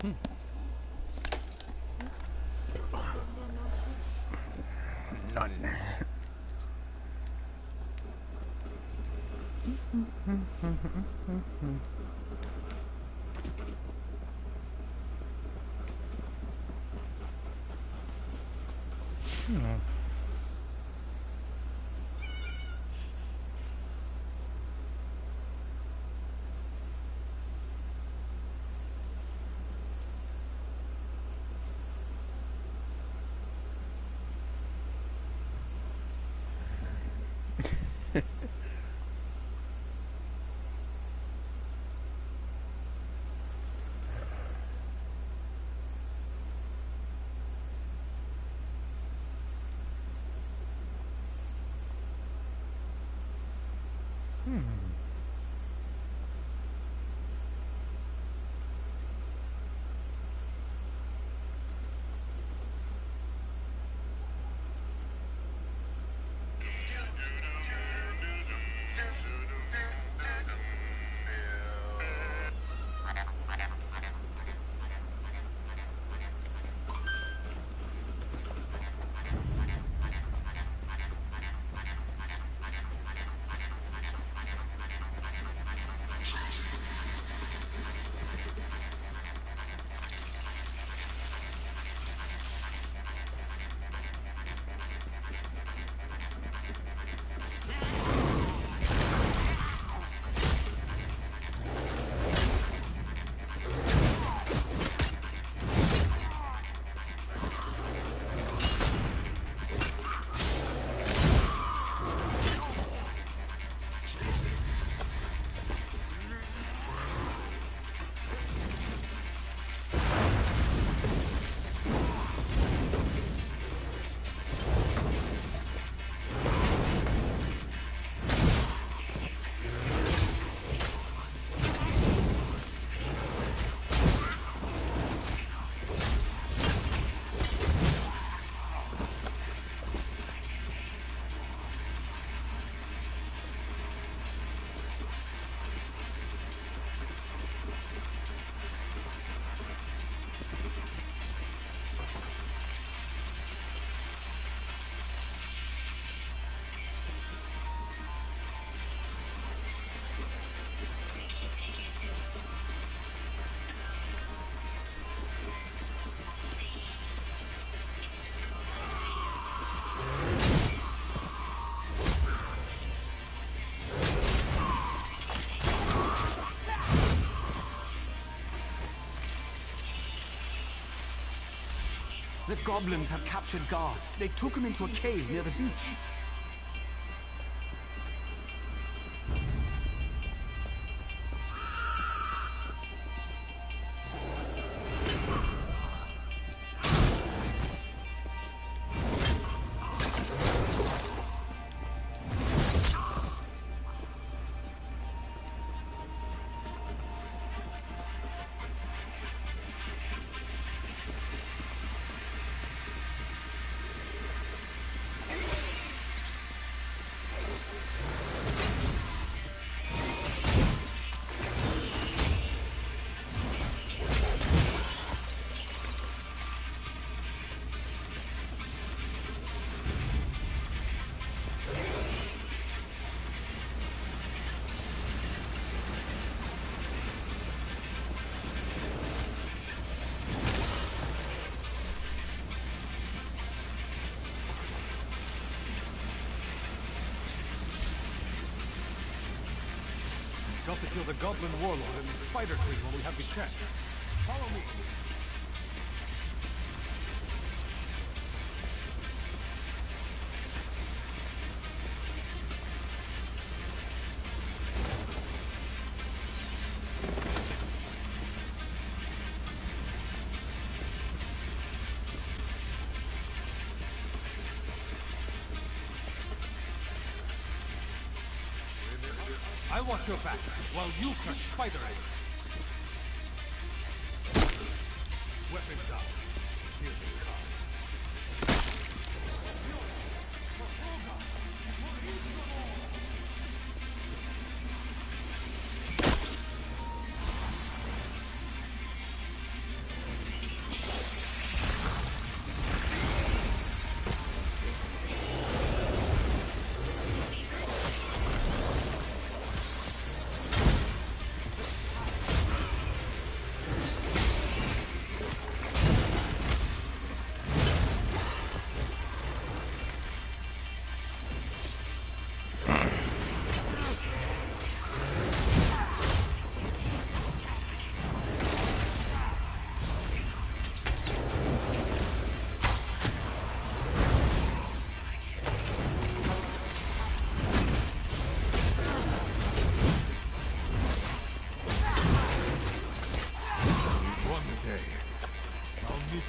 Hmm. There are no sheep. None. Hmm. Hmm. The goblins have captured Gar. They took him into a cave near the beach. Got to kill the Goblin Warlord and the Spider Queen when we have the chance. Follow me. I'll watch your back while you crush spider eggs. Weapons out. Here they come.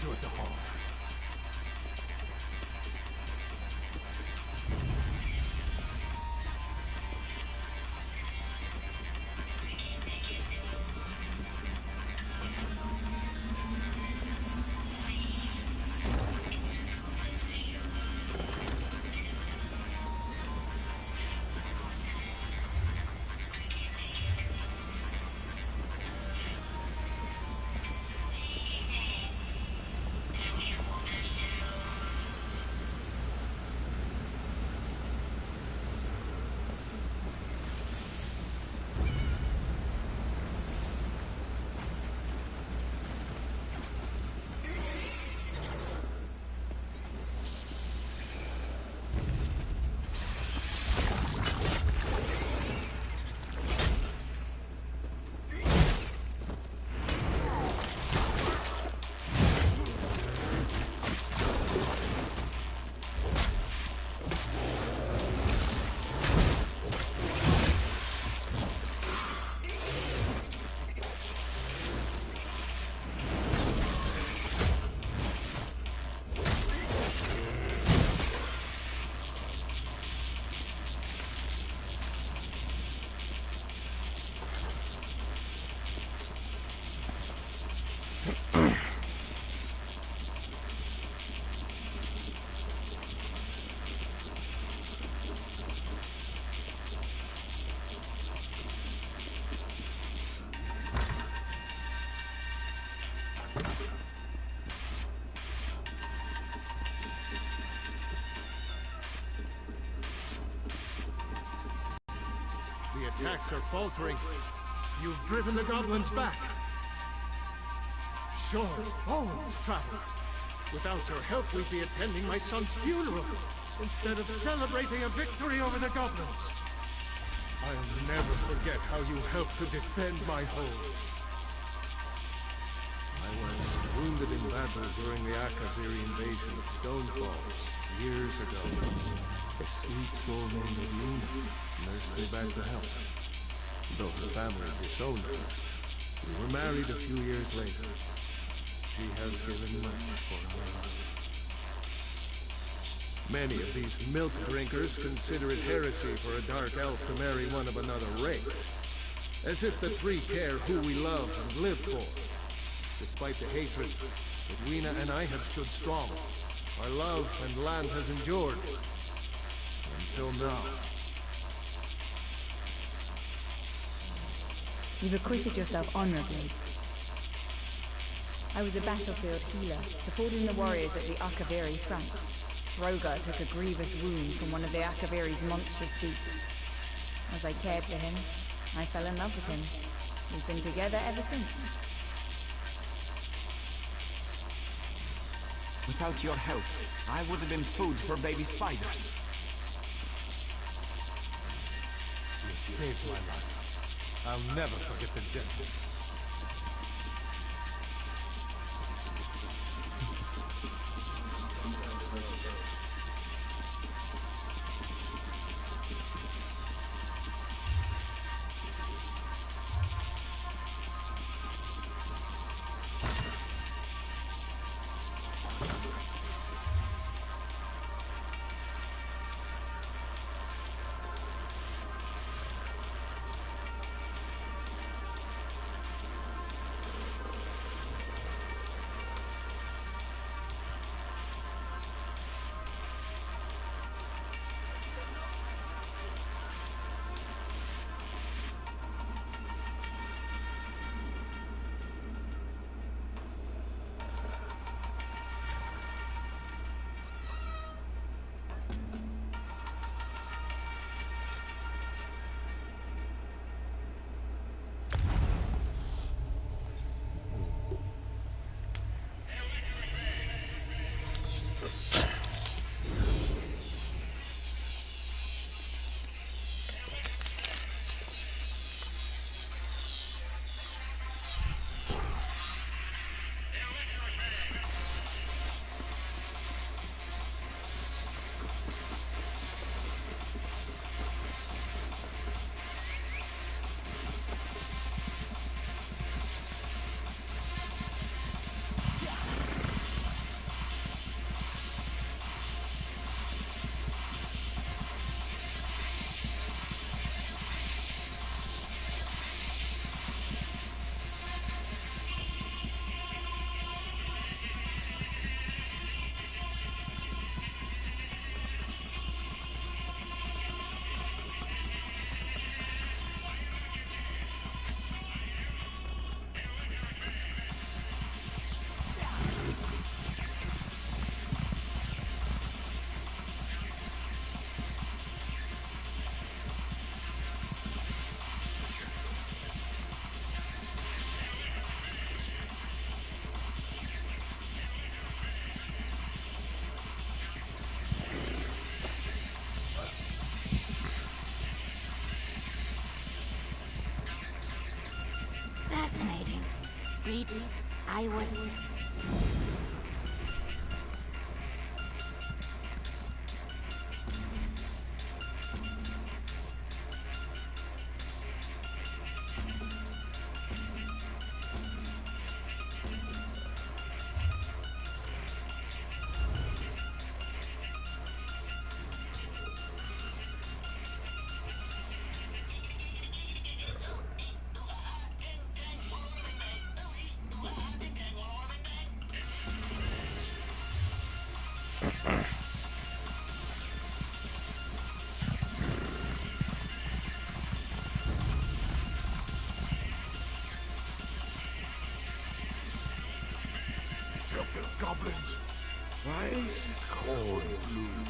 you at the hall. The attacks are faltering. You've driven the goblins back. Shores, bones, traveler. Without your help, we'd be attending my son's funeral, instead of celebrating a victory over the goblins. I'll never forget how you helped to defend my hold. I was wounded in battle during the Akaviri invasion of Stone Falls years ago. A sweet soul named Luna nursed me back to health, though her family disowned her. We were married a few years later. She has given much for her love. Many of these milk drinkers consider it heresy for a dark elf to marry one of another race, as if the three care who we love and live for. Despite the hatred, Edwina and I have stood strong. Our love and land has endured. Until now. You've acquitted yourself honorably. I was a battlefield healer, supporting the warriors at the Akaviri front. Rogar took a grievous wound from one of the Akaviri's monstrous beasts. As I cared for him, I fell in love with him. We've been together ever since. Without your help, I would have been food for baby spiders. You saved my life. I'll never forget the debt. Reed, I was... Filthy goblins! Why is it called blue?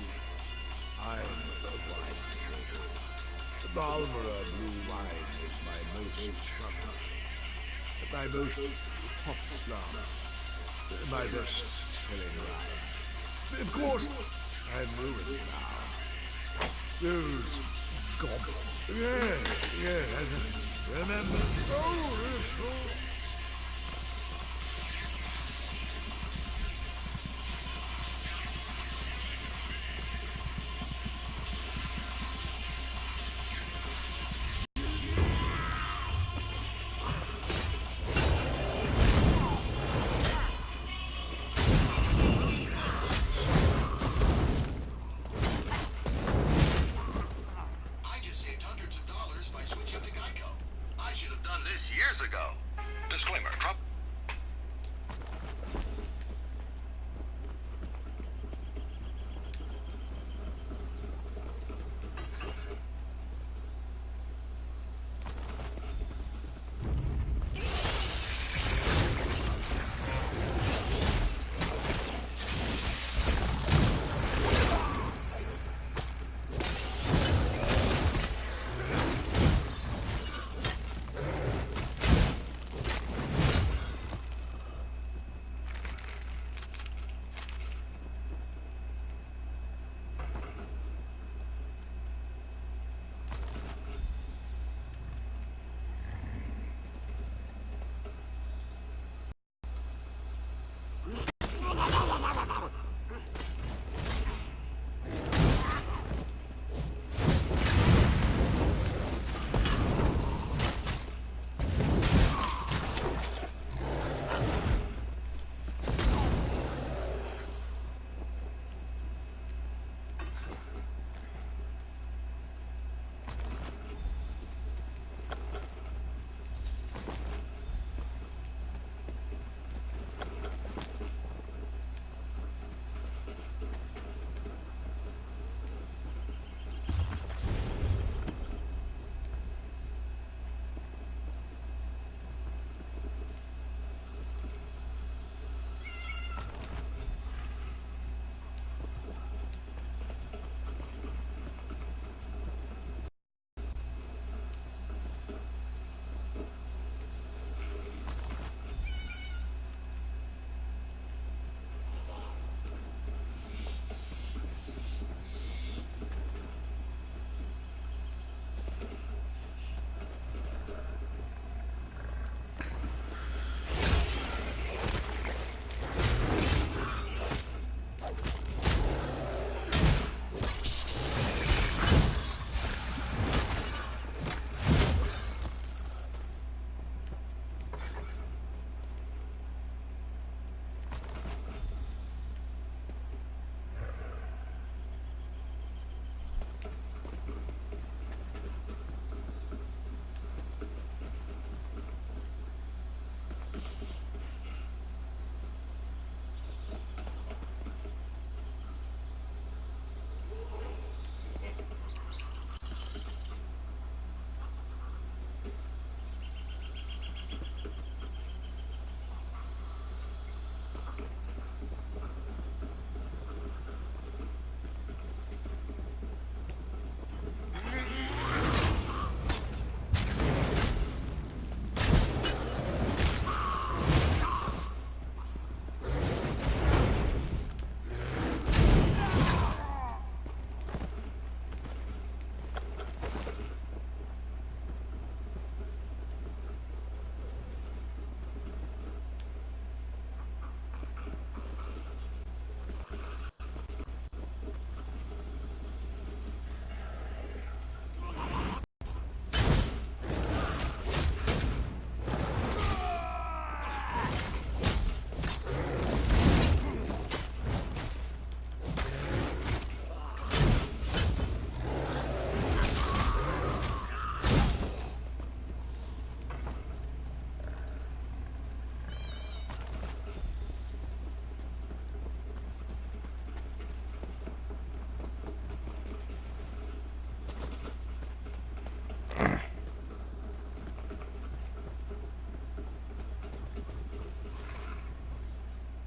I'm the wine trader. The Balmora blue wine is my most trouble. My most popular. My best selling wine. Of course, I'm ruined now. Those goblins. Yes. Remember. Oh, this so. Years ago. Disclaimer, Trump.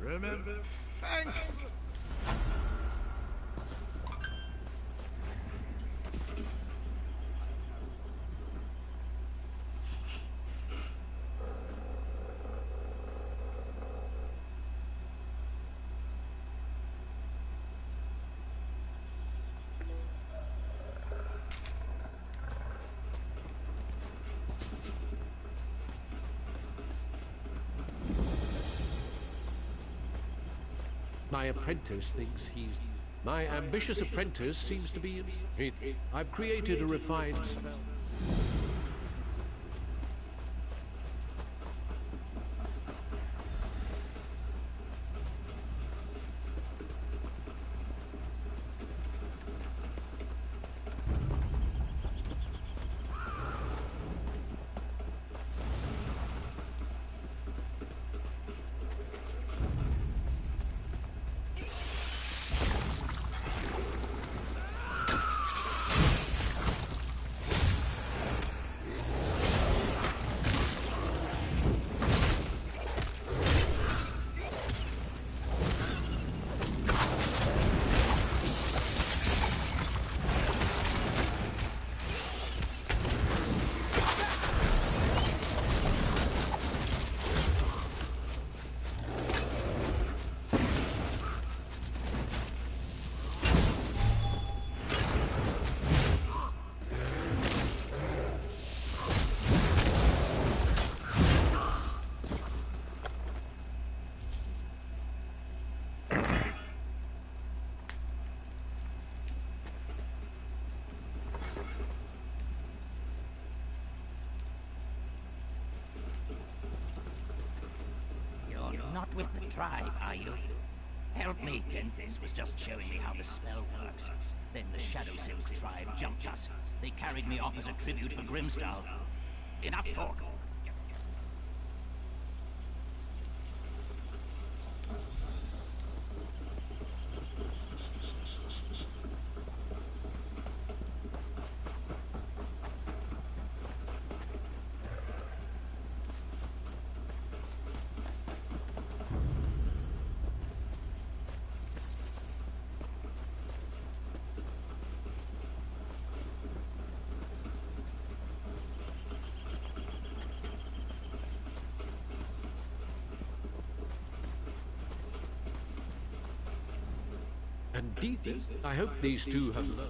Remember, thanks. My apprentice thinks he's... My ambitious apprentice seems to be... I've created a refined spell. Not with the tribe, are you? Help me, Denthis was just showing me how the spell works. Then the Shadow Silk tribe jumped us. They carried me off as a tribute for Grimstall. Enough talk. And Deethis, I hope these two have learned.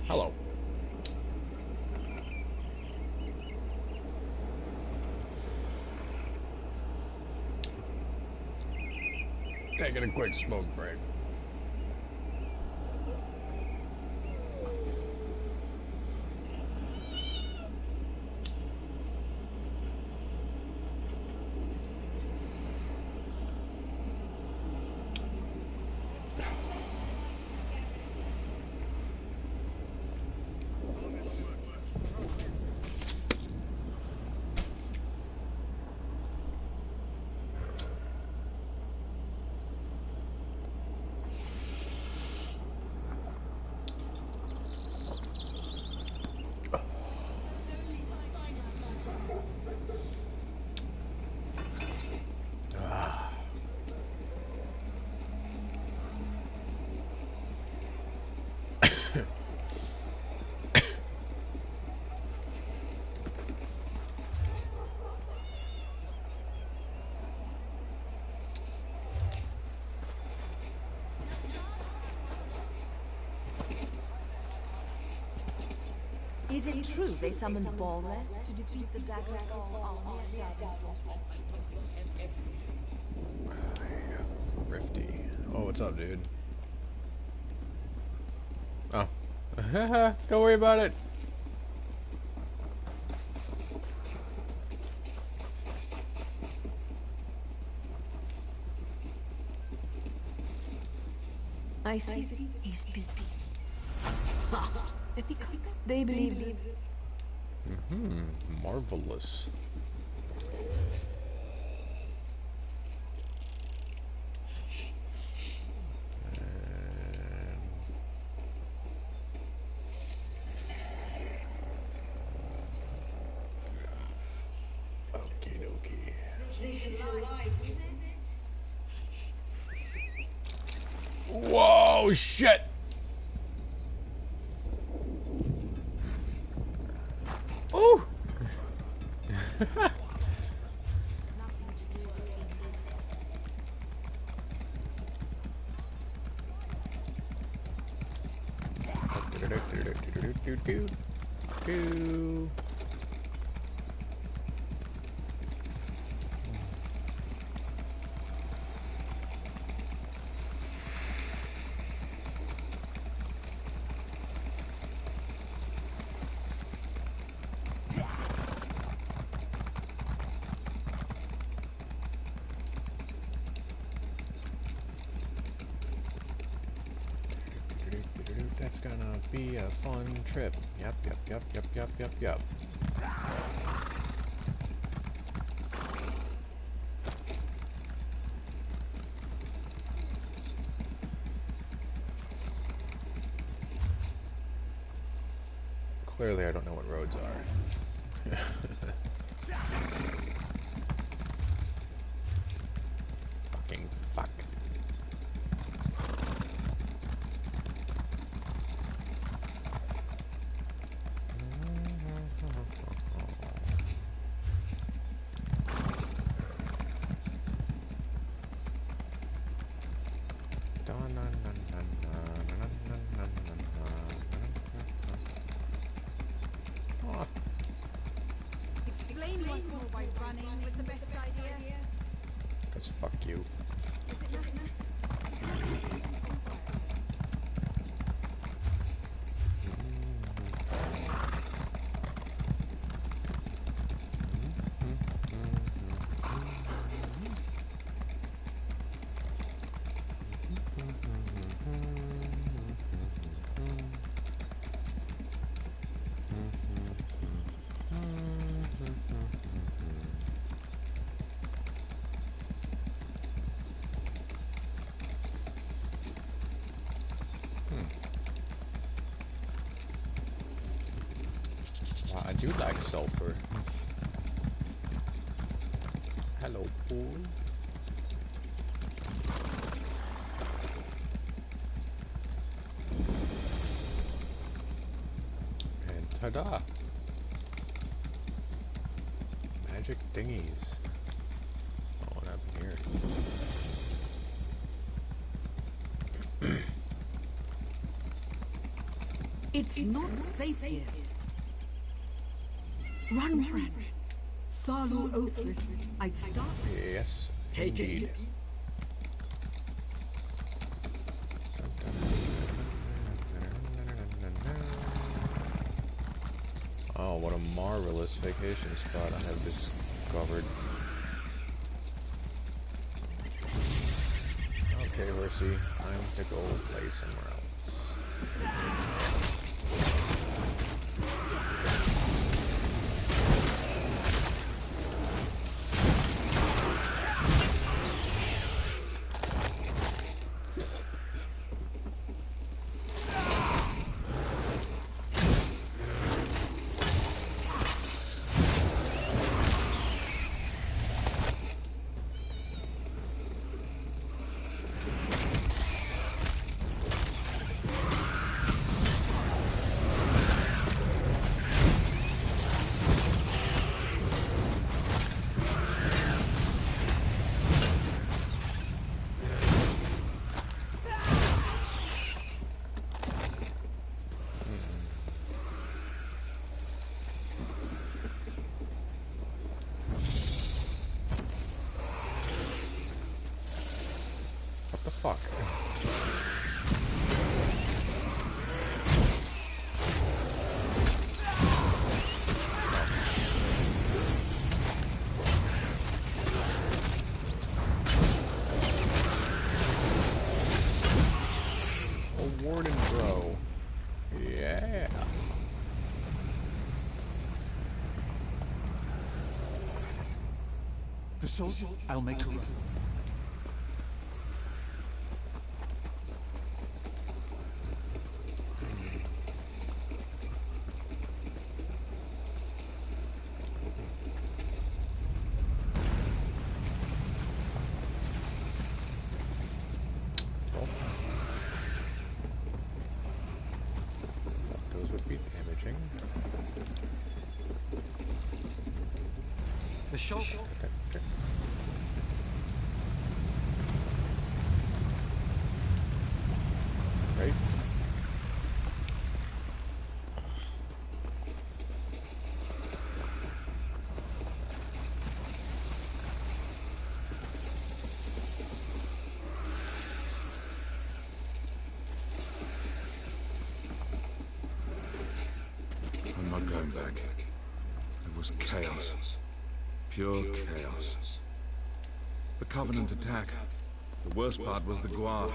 Hello. Taking a quick smoke break. Is it true they summoned Balrog to defeat the Daggerfall army at Dragon's Watch? Rifty. Oh, what's up, dude? Oh. Don't worry about it. I see that he's busy. Because they believe. Marvelous. Okie dokie. Whoa, shit! Ooh! That's gonna be a fun trip. Yep. Clearly I don't know what roads are. Fucking fuck. Explain once more why running was the best idea. Cause fuck you. I do like sulfur. Hello, pool. And ta-da! Magic thingies. Oh, what happened here? It's not safe here. Run, friend. Salu Othris, I'd stop. Yes, Take indeed. it. Oh, what a marvelous vacation spot I have discovered. Okay, Horsey, time to go play somewhere else. What the fuck? A warden bro. Yeah. The soldier? I'll make her run. Those would be damaging. The shoulder. Okay. Right. I'm not going back. It was chaos. Pure chaos. The Covenant attack. The worst part was the Guar.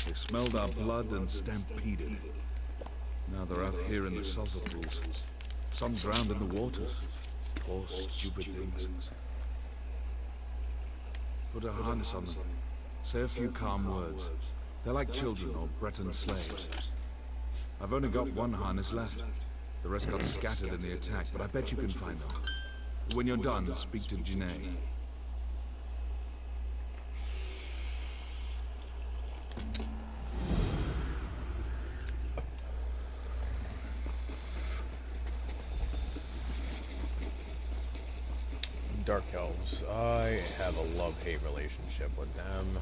They smelled our blood and stampeded. Now they're out here in the sulfur pools. Some drowned in the waters. Poor stupid things. Put a harness on them. Say a few calm words. They're like children or Breton slaves. I've only got one harness left. The rest got scattered in the attack, but I bet you can find them. When you're done, speak to Janae. Dark Elves. I have a love-hate relationship with them.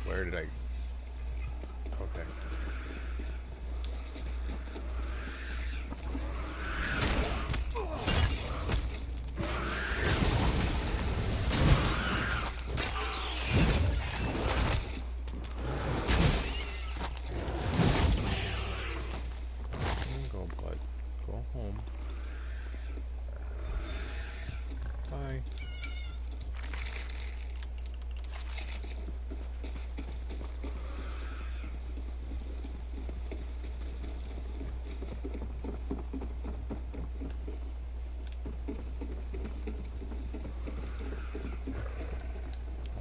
Where did I... Okay. Go, bud. Go home. Bye.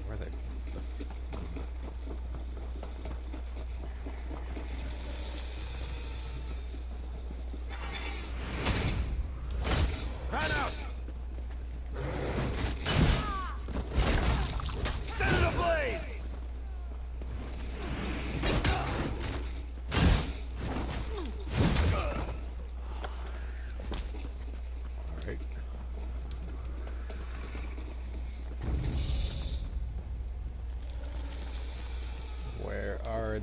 Where the...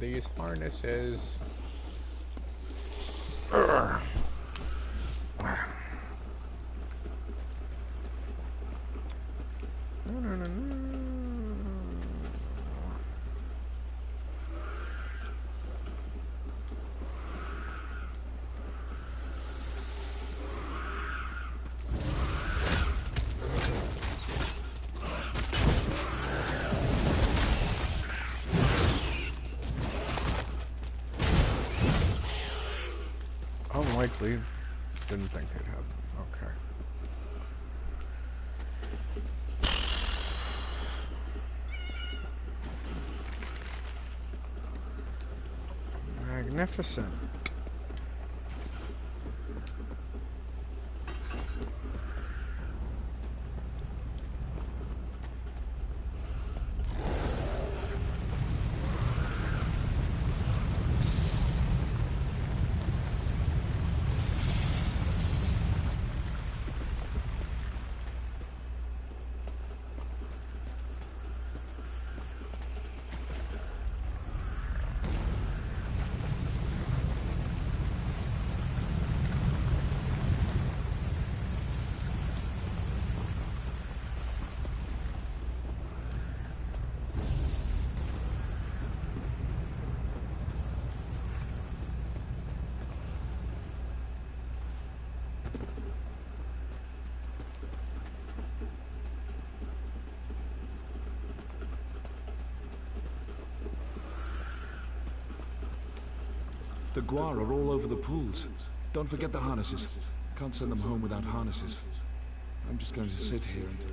these harnesses. Urgh. No, no, no, no. Unlikely. Didn't think they'd have. Okay. Magnificent. The Guar are all over the pools. Don't forget the harnesses. Can't send them home without harnesses. I'm just going to sit here until...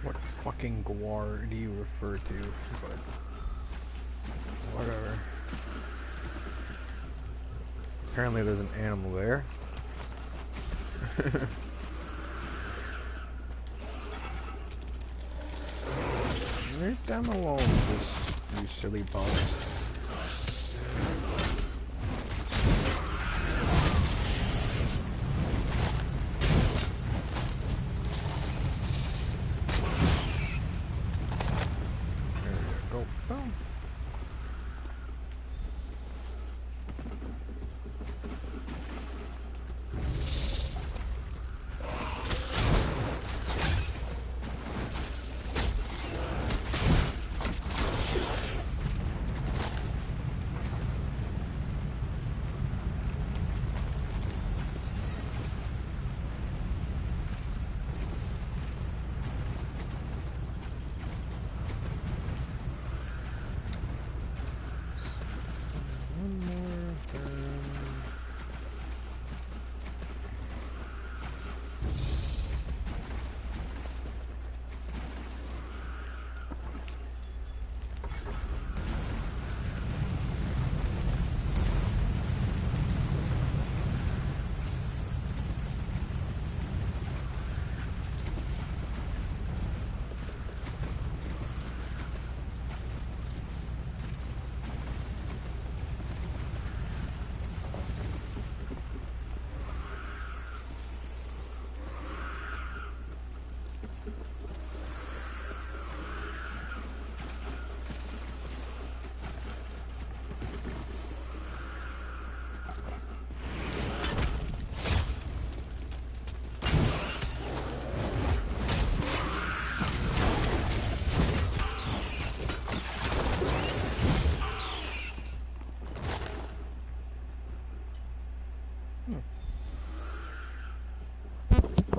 What fucking Guar do you refer to? But whatever. Apparently there's an animal there. Leave them alone, you silly bugs.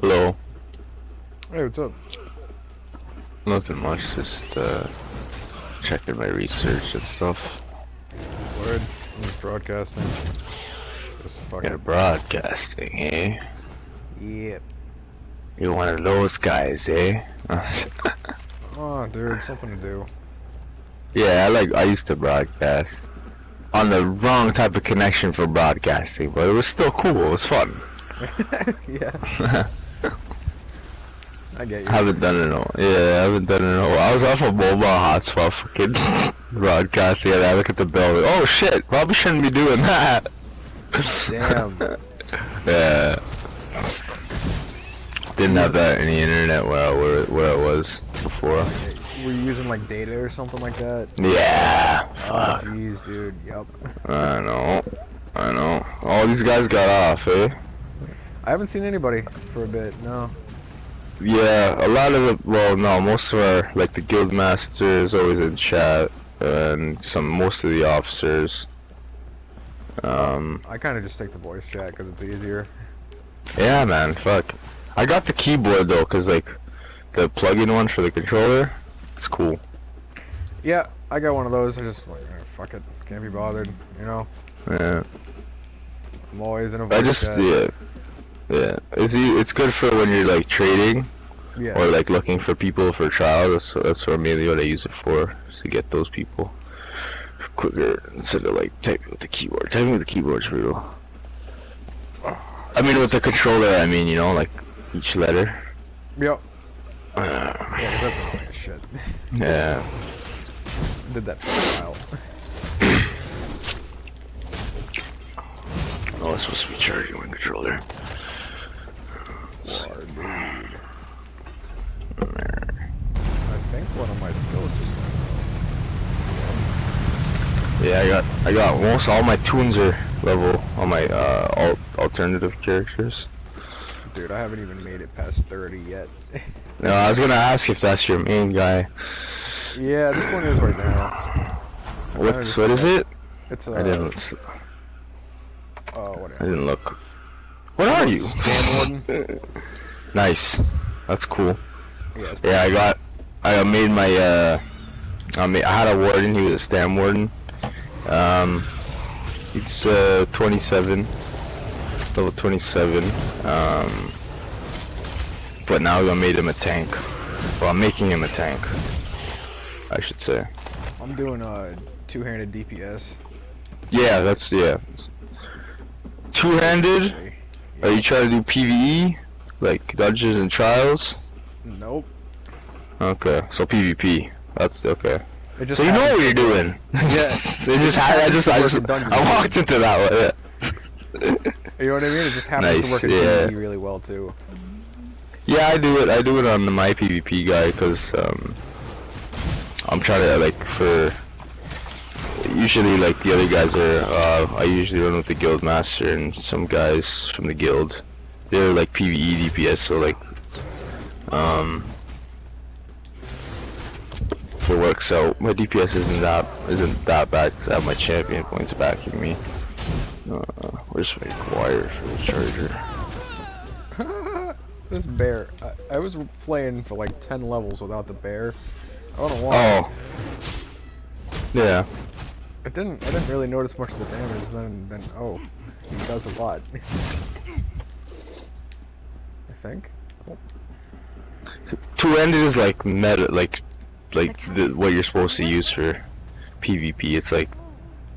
Hello. Hey, what's up? Nothing much, just checking my research and stuff. Word. I'm just broadcasting. Just fucking You're broadcasting, eh? Yep. You're one of those guys, eh? Oh, dude, something to do. Yeah, I used to broadcast. On the wrong type of connection for broadcasting, but it was still cool, it was fun. Yeah. I get you. Haven't done it in a while. Yeah, I haven't done it in a while. I was off a mobile hotspot fucking broadcasting and I look at the bill like, oh shit, probably shouldn't be doing that. Damn. Yeah. Didn't have that any internet where I was before. Were you using like data or something like that? Yeah. Oh jeez, dude. Yep. I know. All these guys got off, eh? I haven't seen anybody for a bit, no. Yeah, a lot of it, well, no, most of our, like the guild master is always in chat, and most of the officers. I kind of just take the voice chat because it's easier. Yeah, man, fuck. I got the keyboard though, cause like the plug-in one for the controller, it's cool. Yeah, I got one of those. I just like, fuck it, can't be bothered, you know. Yeah. I'm always in a voice chat. Yeah. It's good for when you're like trading, Yeah. or like looking for people for trials. That's what mainly what I use it for, is to get those people quicker instead of like typing with the keyboard. Typing with the keyboard's brutal. I mean, with the controller, I mean, you know, like each letter. Yep. Yeah, that's annoying as shit. Yeah. Did that for a while. Oh, it's supposed to be charging one controller. I think one of my skills just Yeah, I got most all my tunes are level on my alternative characters. Dude, I haven't even made it past 30 yet. No, I was gonna ask if that's your main guy. Yeah, this one is right now. What is it? It's I didn't. Oh, whatever. I didn't look. What are you? Stam Warden. Nice. That's cool. Yeah, I made my I had a warden. He was a stam warden. He's 27, level 27. But now I made him a tank. Well, I'm making him a tank, I should say. I'm doing two-handed DPS. Yeah, two-handed. Are you trying to do PvE, like dungeons and trials? Nope. Okay, so PvP. That's okay. It So you know what you're doing. Yeah. I walked into that one. Yeah. You know what I mean? It just happens to work in PvP really well too. Yeah, I do it on my PvP guy because I'm trying to like for. Usually, like the other guys are. I usually run with the guild master and some guys from the guild. They're like PvE DPS, so like it works out. My DPS isn't that bad because I have my champion points backing me. Where's my wire for the charger? This bear. I was playing for like 10 levels without the bear. I don't know why. Oh. Yeah. I didn't really notice much of the damage. Then oh, he does a lot. I think. Oh. Two-handed is like meta, like what you're supposed to use for PvP. It's like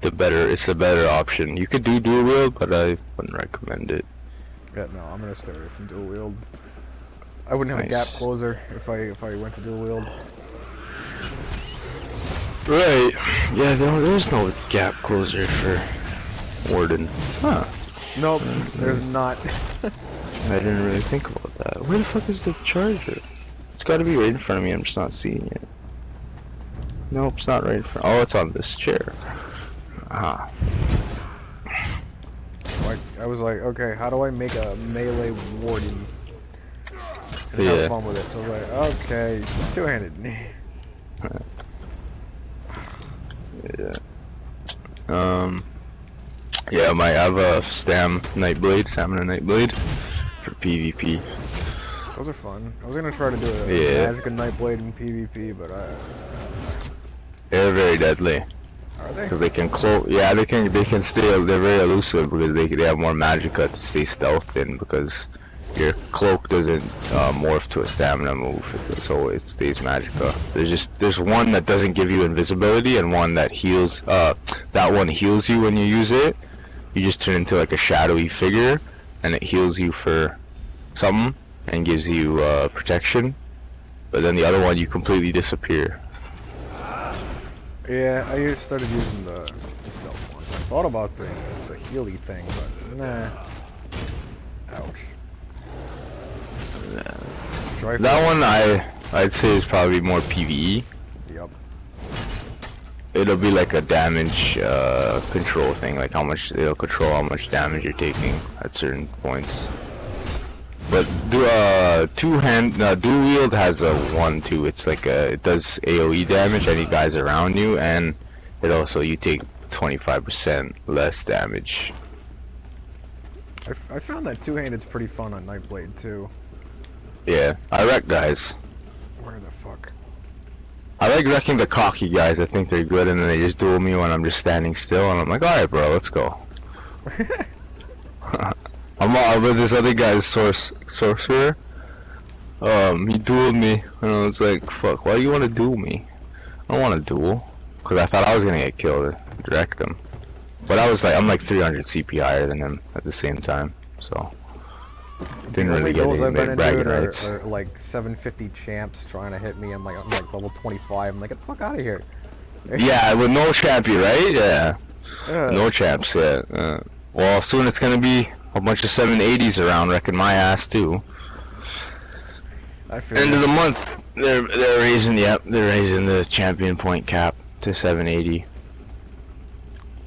it's a better option. You could do dual wield, but I wouldn't recommend it. Yeah, no, I'm gonna stay away from dual wield. I wouldn't have a gap closer if I went to dual wield. Right. Yeah, there's no gap closer for Warden. Huh. Nope, there's not. I didn't really think about that. Where the fuck is the charger? It's gotta be right in front of me, I'm just not seeing it. Nope, it's not right in front. Oh, it's on this chair. Ah. I was like, okay, how do I make a melee warden? And Yeah. have fun with it. So I was like, okay, two-handed. Yeah. Yeah, I have a stamina Nightblade for PvP. Those are fun. I was gonna try to do a Magic and Nightblade in PvP, but they're very deadly. Are they? Because they can cloak. Yeah, they can stay. They're very elusive because they have more magicka to stay stealthed in, because your cloak doesn't morph to a stamina move. It stays magicka. There's one that doesn't give you invisibility and one that heals. That one heals you when you use it. You just turn into like a shadowy figure, and it heals you for something and gives you protection. But then the other one, you completely disappear. Yeah, I started using the stealth one. I thought about the healy thing, but nah. Ouch. That one I'd say is probably more PvE. Yep. It'll be like a damage control thing, like how much it'll control how much damage you're taking at certain points. But dual wield has a 1-2. It's like it does AOE damage any guys around you, and it also you take 25% less damage. I found that two-handed's pretty fun on Nightblade too. Yeah, I wreck guys. Where the fuck? I like wrecking the cocky guys. I think they're good, and then they just duel me when I'm just standing still, and I'm like, alright bro, let's go. I'm all with this other guy's sorcerer. He dueled me, and I was like, fuck, why do you want to duel me? I don't want to duel. Because I thought I was going to get killed, direct him. But I was like, I'm like 300 CP higher than him at the same time, so. Didn't really get any bragging rights. Are like 750 champs trying to hit me. I'm like level 25. I'm like, get the fuck out of here. Yeah, with no champion, right? Yeah. No champs, yeah. Well, soon it's gonna be a bunch of 780s around wrecking my ass too. End of the month, they're raising the champion point cap to 780.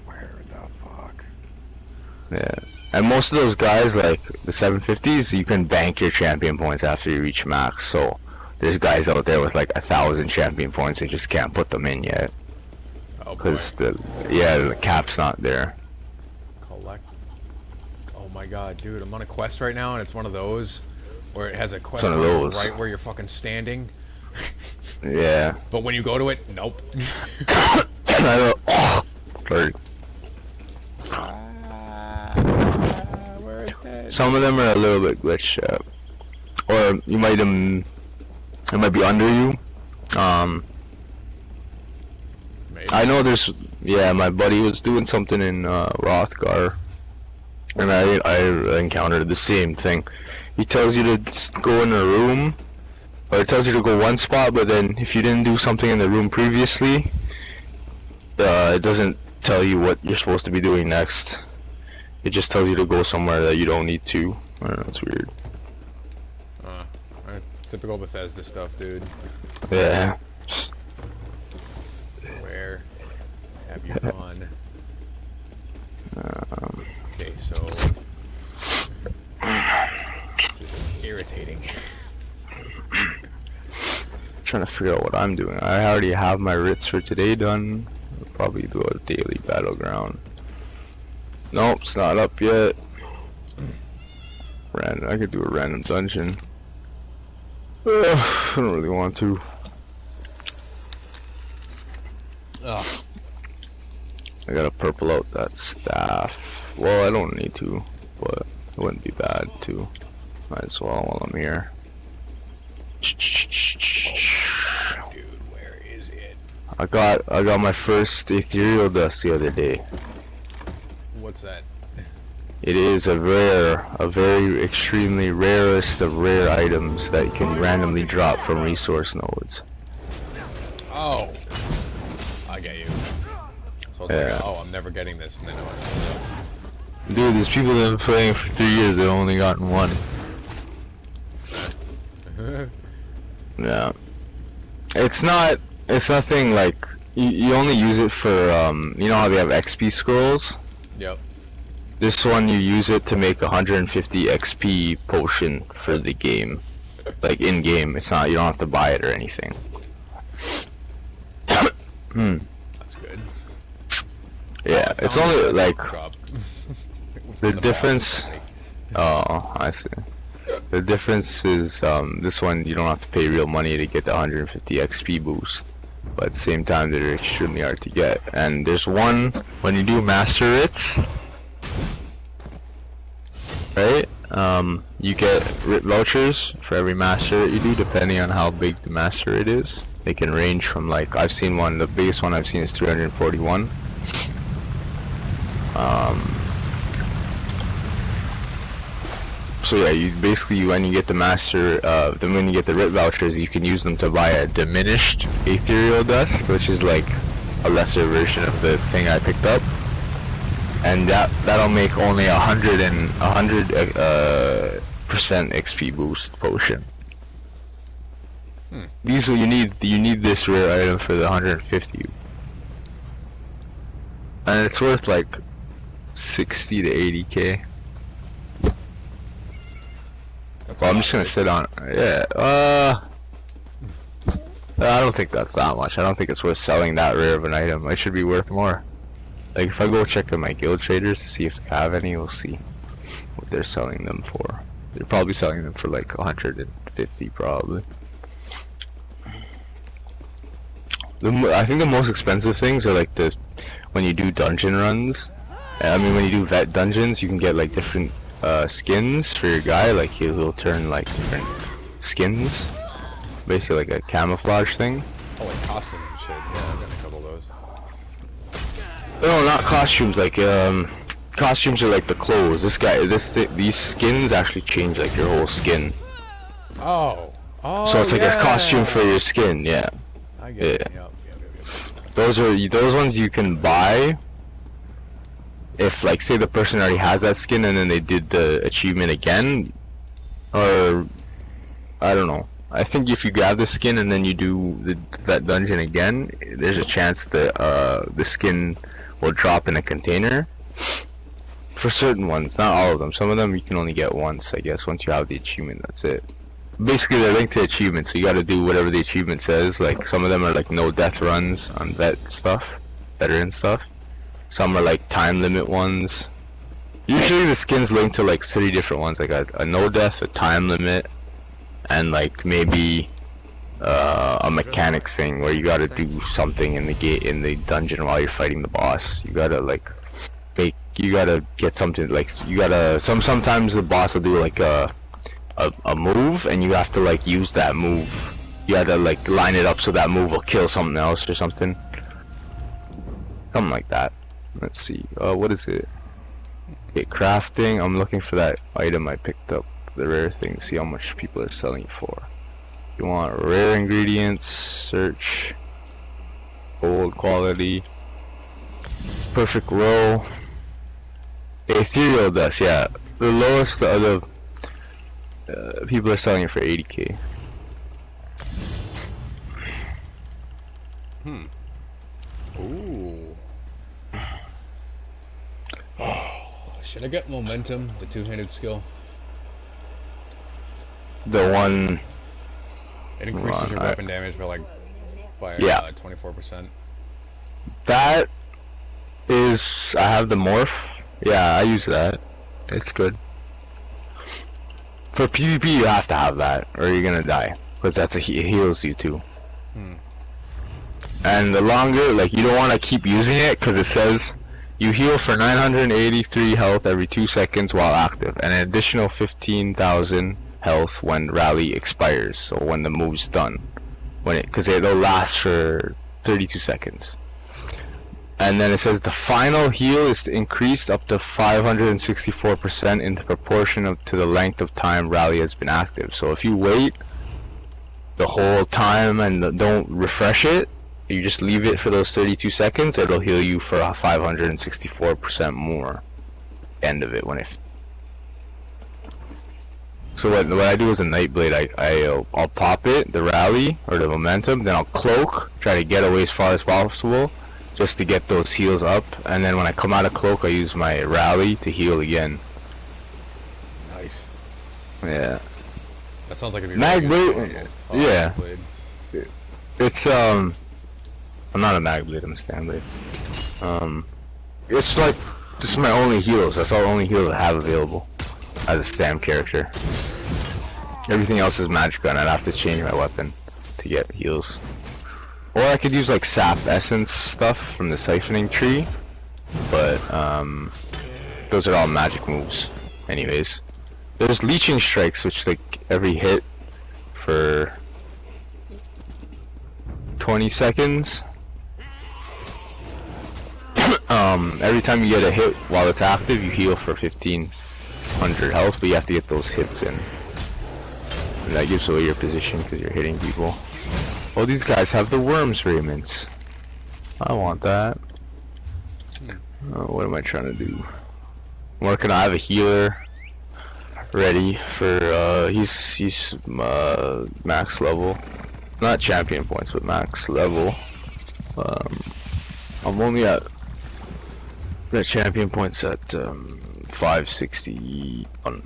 Where the fuck? Yeah. And most of those guys, like the 750s, you can bank your champion points after you reach max. So there's guys out there with like 1,000 champion points and just can't put them in yet. Because the cap's not there. Collect. Oh my god, dude! I'm on a quest right now, and it's one of those where it has a quest right where you're fucking standing. Yeah. But when you go to it, nope. Sorry. Some of them are a little bit glitched out, or you might it might be under you. Maybe. I know there's my buddy was doing something in Rothgar, and I encountered the same thing. He tells you to go in a room, or it tells you to go one spot, but then if you didn't do something in the room previously, it doesn't tell you what you're supposed to be doing next. It just tells you to go somewhere that you don't need to. I don't know, it's weird. Typical Bethesda stuff, dude. Yeah. Where have you gone? Okay, so this is irritating. Trying to figure out what I'm doing. I already have my writs for today done. I'll probably do a daily battleground. Nope, it's not up yet. Random. I could do a random dungeon. I don't really want to. Ugh. I gotta purple out that staff. Well, I don't need to, but it wouldn't be bad to. Might as well while I'm here. Dude, where is it? I got my first ethereal dust the other day. What's that? It is a very extremely rarest of rare items that can randomly drop from resource nodes. Oh, I get you. So it's like, oh, I'm never getting this, and then I went, dude, there's people that have been playing for 3 years that only gotten one. Yeah, it's nothing like you only use it for you know how they have XP scrolls. Yep. This one you use it to make 150 XP potion for the game, like in game. It's not, you don't have to buy it or anything. That's good. Yeah, it's only like the difference. Oh, I see. The difference is this one you don't have to pay real money to get the 150 XP boost, but at the same time they're extremely hard to get. And there's one when you do master writs, right? You get writ vouchers for every master that you do, depending on how big the master it is. They can range from, like, I've seen one, the biggest one I've seen is 341. So yeah, you basically, when you get the master, when you get the writ vouchers, you can use them to buy a diminished ethereal dust, which is like a lesser version of the thing I picked up, and that'll make only 100% XP boost potion. These you need this rare item for the 150, and it's worth like 60 to 80k. Well, I'm just gonna sit on. Yeah. I don't think that's that much. I don't think it's worth selling that rare of an item. It should be worth more. Like if I go check on my guild traders to see if they have any, we'll see what they're selling them for. They're probably selling them for like 150 probably. I think the most expensive things are like when you do dungeon runs. I mean, when you do vet dungeons, you can get like different skins for your guy. Like he'll turn like different skins, basically like a camouflage thing. Oh, like costumes and shit. Yeah, I've got a couple of those. No, not costumes. Like costumes are like the clothes. These skins actually change like your whole skin. Oh. So it's like a costume for your skin. Yeah. I get it. Yep. Those ones you can buy if, like, say the person already has that skin and then they did the achievement again, or I don't know. I think if you grab the skin and then you do that dungeon again, there's a chance that the skin will drop in a container. For certain ones, not all of them. Some of them you can only get once, I guess. Once you have the achievement, that's it. Basically, they're linked to achievements, so you gotta do whatever the achievement says. Like, some of them are like no death runs on vet stuff, veteran stuff. Some are like time limit ones. Usually the skin's linked to like 3 different ones, like a no death, a time limit, and like maybe a mechanic thing where you gotta do something in the dungeon while you're fighting the boss. You gotta get something, like you gotta sometimes the boss will do like a move, and you have to like use that move. You gotta like line it up so that move will kill something else or something like that. Let's see, what is it? Okay, crafting. I'm looking for that item I picked up, the rare thing, see how much people are selling it for. You want rare ingredients, search, gold quality, perfect row, ethereal dust. Yeah, the lowest the other people are selling it for 80k. Ooh. Should I get momentum, the two-handed skill? The one. It increases your weapon damage by 24%. That is, I have the morph. Yeah, I use that. It's good. For PvP, you have to have that, or you're gonna die, because it heals you too. And the longer, like, you don't want to keep using it, because it says you heal for 983 health every 2 seconds while active, and an additional 15,000 health when rally expires, so when the move's done, because it'll last for 32 seconds. And then it says the final heal is increased up to 564% in the proportion to the length of time rally has been active. So if you wait the whole time and don't refresh it, you just leave it for those 32 seconds, it'll heal you for 564% more end of it when it. So what I do is a Nightblade, I'll pop it, the rally or the momentum, then I'll cloak, try to get away as far as possible, just to get those heals up, and then when I come out of cloak I use my rally to heal again. Nice. Yeah. That sounds like a Magblade. Yeah. It's I'm not a Magblade, I'm a Sandblade. It's like, this is my only heals, that's all the only heals I have available as a Stam character. Everything else is magic gun. I'd have to change my weapon to get heals. Or I could use like sap essence stuff from the siphoning tree, but those are all magic moves anyways. There's leeching strikes, which like every hit for 20 seconds. Every time you get a hit while it's active, you heal for 1500 health, but you have to get those hits in. And that gives away your position because you're hitting people. Oh, these guys have the worms raiments. I want that. What am I trying to do? I'm working. I have a healer ready for. He's max level, not champion points, but max level. I'm only at champion points at 561.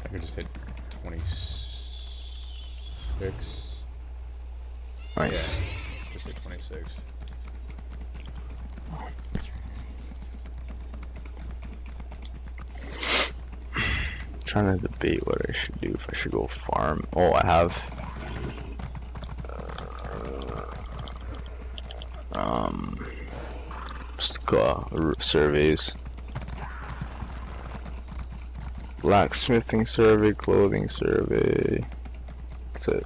I could just hit 26. Nice. Yeah, just hit 26. Trying to debate what I should do, if I should go farm. Oh, I have surveys. Blacksmithing survey, clothing survey. That's it.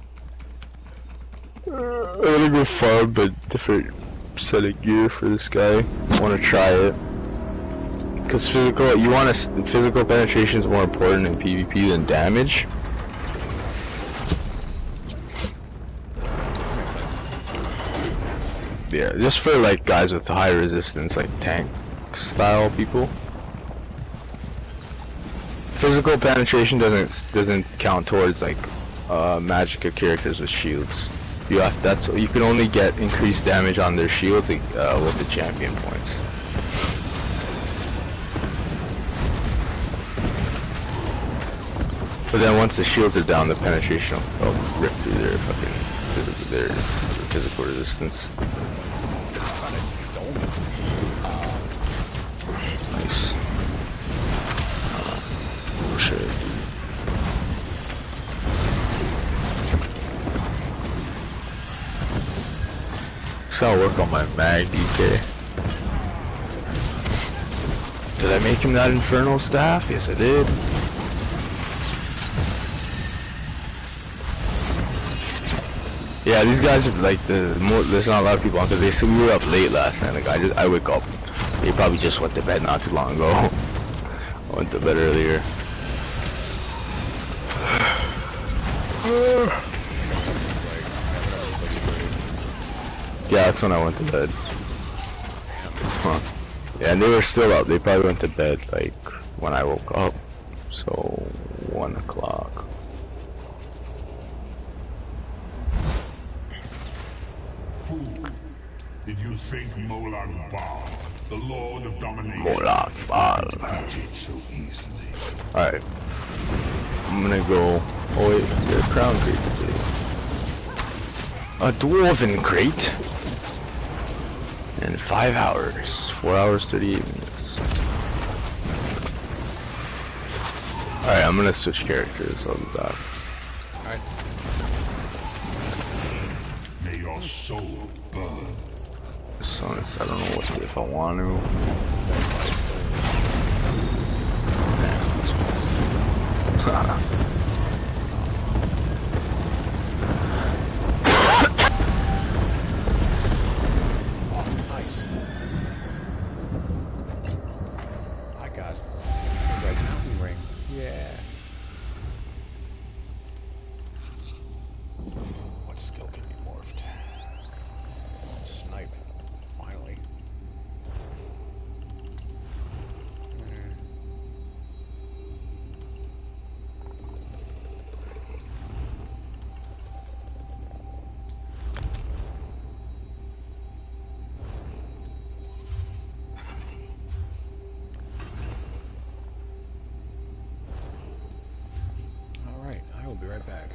I'm gonna go farm, but different set of gear for this guy. I want to try it. Because physical penetration is more important in PvP than damage. Yeah, just for like guys with high resistance, like tank style people. Physical penetration doesn't count towards like magicka characters with shields. You can only get increased damage on their shields with the champion points. But then once the shields are down, the penetration will rip through their physical resistance. Nice. Oh shit. So I'll work on my mag DK. Did I make him that infernal staff? Yes, I did. Yeah, these guys are like there's not a lot of people on because we were up late last night. Like I wake up. They probably just went to bed not too long ago. I went to bed earlier. Yeah, that's when I went to bed. Huh. Yeah, and they were still up. They probably went to bed like when I woke up. So 1 o'clock. Did you think Molag Bal, the Lord of Domination, Molag Bal, defeated so easily? Alright. I'm gonna go. Oh wait, there's a crown crate today. A dwarven crate. In 5 hours. 4 hours 38 minutes. Alright, I'm gonna switch characters. I'll be back. Alright. May your soul burn. So I don't know what to do if I want to. Nice. I got a red mountain ring. Yeah. What skill can be morphed? Snipe. Finally. Alright, I will be right back.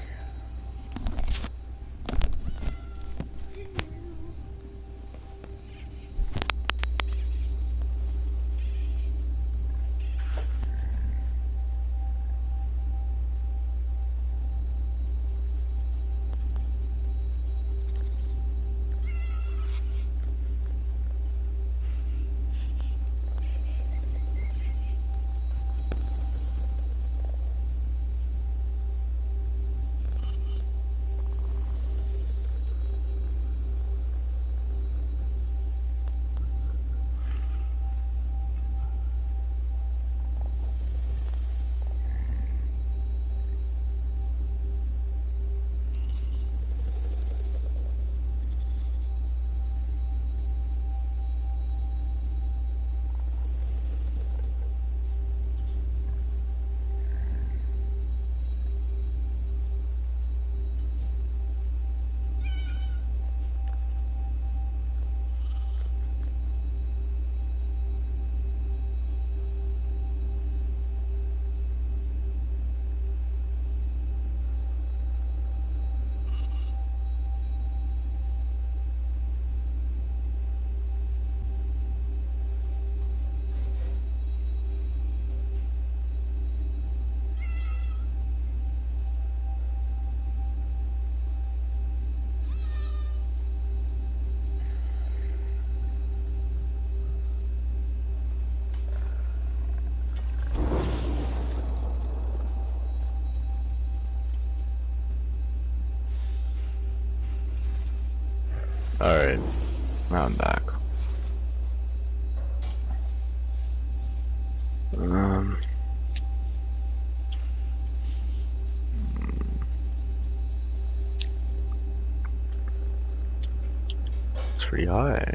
I'm back. It's pretty high.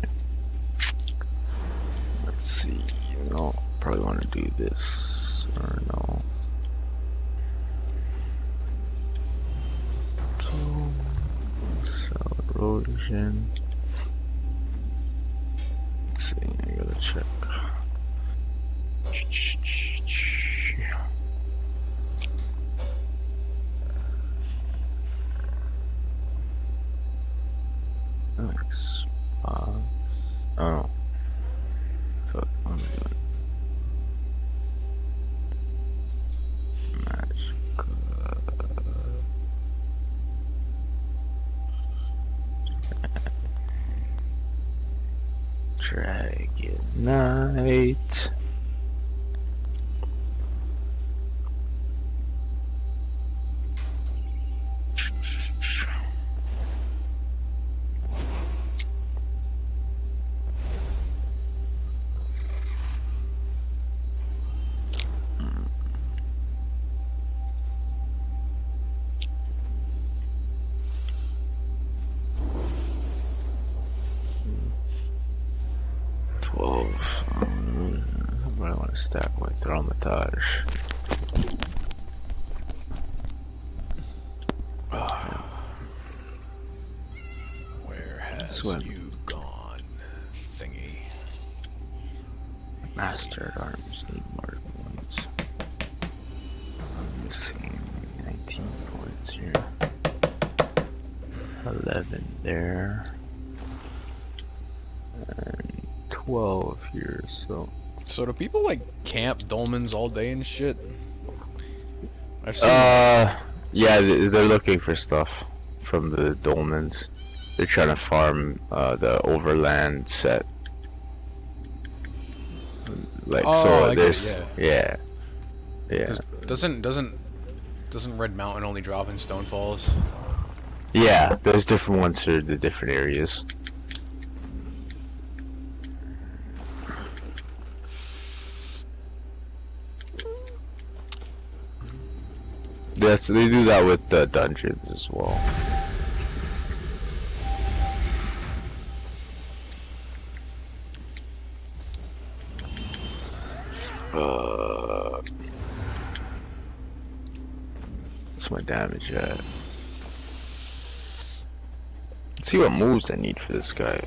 Let's see. No, probably want to do this or no. So erosion. Let's see. I gotta check. Nice. Oh. Fuck, what am I doing? Magic. Dragon Knight. I want to stack my Dramatage. Where has you gone, thingy? Master at Arms need more ones. I'm missing 19 points here. 11 there. And 12 here, so. So do people like camp dolmens all day and shit? I've seen yeah, they're looking for stuff from the dolmens. They're trying to farm the overland set. Like so, there's yeah. Doesn't Red Mountain only drop in Stonefalls? Yeah, there's different ones for the different areas. Yes, they do that with the dungeons as well. What's my damage at? Let's see what moves I need for this guy.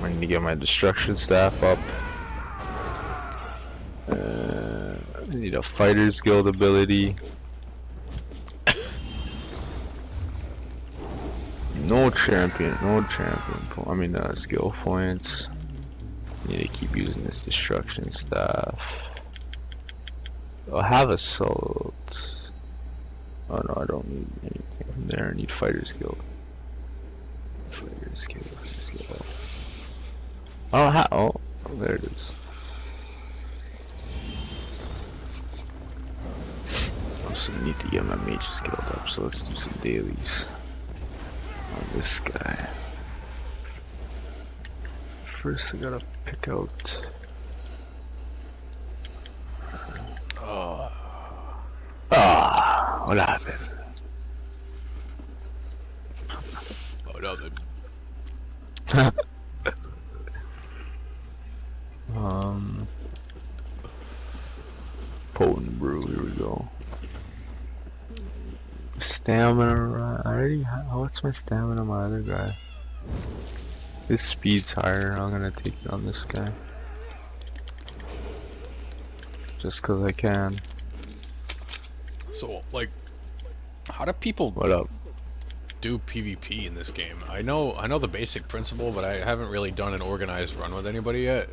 I need to get my destruction staff up. I need a fighter's guild ability. No champion I mean skill points. Need to keep using this destruction staff. I'll have assault. Oh no, I don't need anything from there. I need fighter's guild. Fighter's guild. I don't have. Oh, there it is. Also need to get my mage's guild up, so let's do some dailies on this guy. First I gotta pick out what happened? Oh nothing. Potent brew, here we go. Stamina, I already have, what's my stamina on my other guy? His speed's higher, I'm gonna take it on this guy. Just cause I can. So, like, how do people do PvP in this game? I know the basic principle, but I haven't really done an organized run with anybody yet.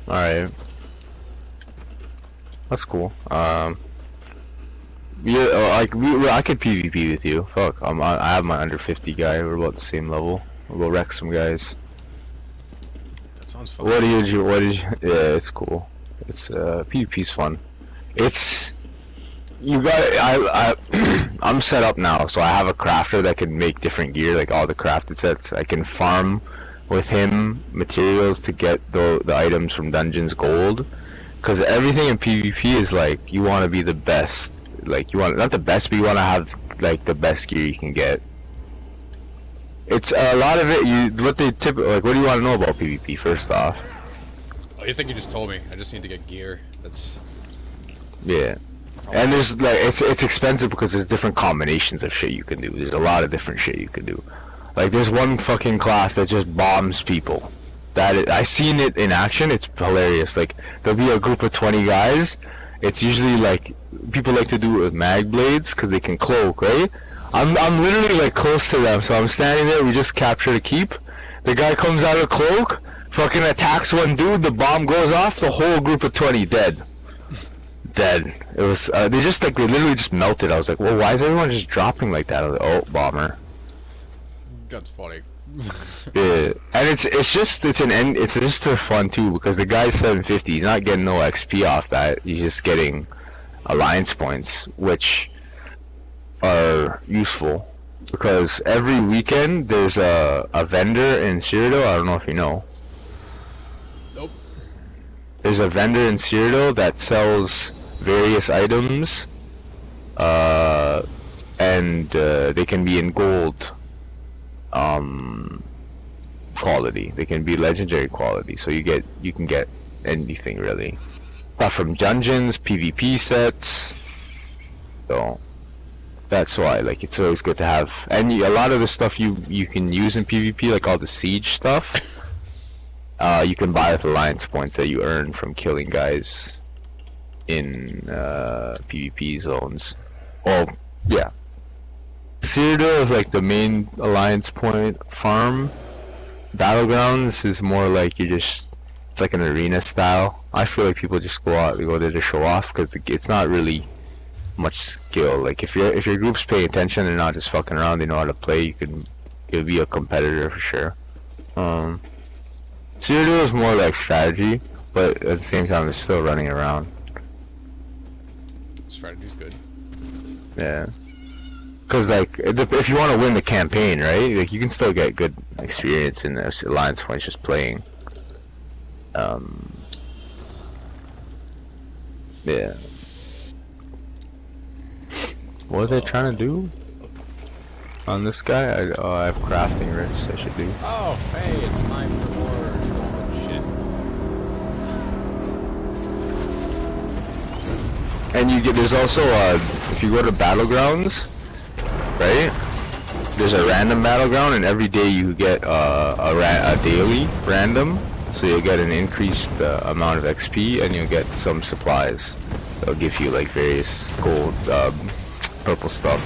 Alright. That's cool. Yeah, like I could PvP with you. Fuck, I have my under 50 guy. We're about the same level. We'll go wreck some guys. That sounds fun. What did you? Yeah, it's cool. It's PvP's fun. It's you got. I'm set up now, so I have a crafter that can make different gear, like all the crafted sets. I can farm with him materials to get the items from dungeons gold, because everything in PvP is like you want to be the best. Like you want not the best, but you want to have like the best gear you can get. It's a lot of it. What do you want to know about PvP first off? Oh, you think you just told me? I just need to get gear. That's yeah. And there's like it's expensive because there's different combinations of shit you can do. There's a lot of different shit you can do. Like there's one fucking class that just bombs people. I seen it in action. It's hilarious. Like there'll be a group of 20 guys. It's usually like people like to do it with mag blades because they can cloak, right? I'm literally like close to them, so I'm standing there. We just captured a keep. The guy comes out of cloak, fucking attacks one dude. The bomb goes off. The whole group of 20 dead. Dead. It was they literally just melted. I was like, well, why is everyone just dropping like that? I was like, oh, bomber. That's funny. Yeah, and it's just for fun too because the guy's 750. He's not getting no XP off that. He's just getting alliance points, which are useful because every weekend there's a vendor in Cyrodiil. I don't know if you know. Nope. There's a vendor in Cyrodiil that sells various items, and they can be in gold. Quality. They can be legendary quality, so you can get anything really. Stuff from dungeons, PvP sets. So that's why like it's always good to have. And a lot of the stuff you can use in PvP, like all the siege stuff, you can buy with alliance points that you earn from killing guys in PvP zones. Oh yeah. Cyrodiil is like the main alliance point farm. Battlegrounds is more like it's like an arena style. I feel like people just go there to show off because it's not really much skill. Like if your group's paying attention, they're not just fucking around. They know how to play. You'll be a competitor for sure. Cyrodiil is more like strategy, but at the same time, it's still running around. Strategy's good. Yeah. Because like if you want to win the campaign, right? Like you can still get good experience in the alliance points just playing. Yeah. What was I trying to do on this guy? I have crafting wrist. I should do. Oh, hey, it's time for more shit. And there's also if you go to battlegrounds. Right? There's a random battleground, and every day you get a daily random, so you'll get an increased amount of XP, and you'll get some supplies. They'll give you like various gold, purple stuff,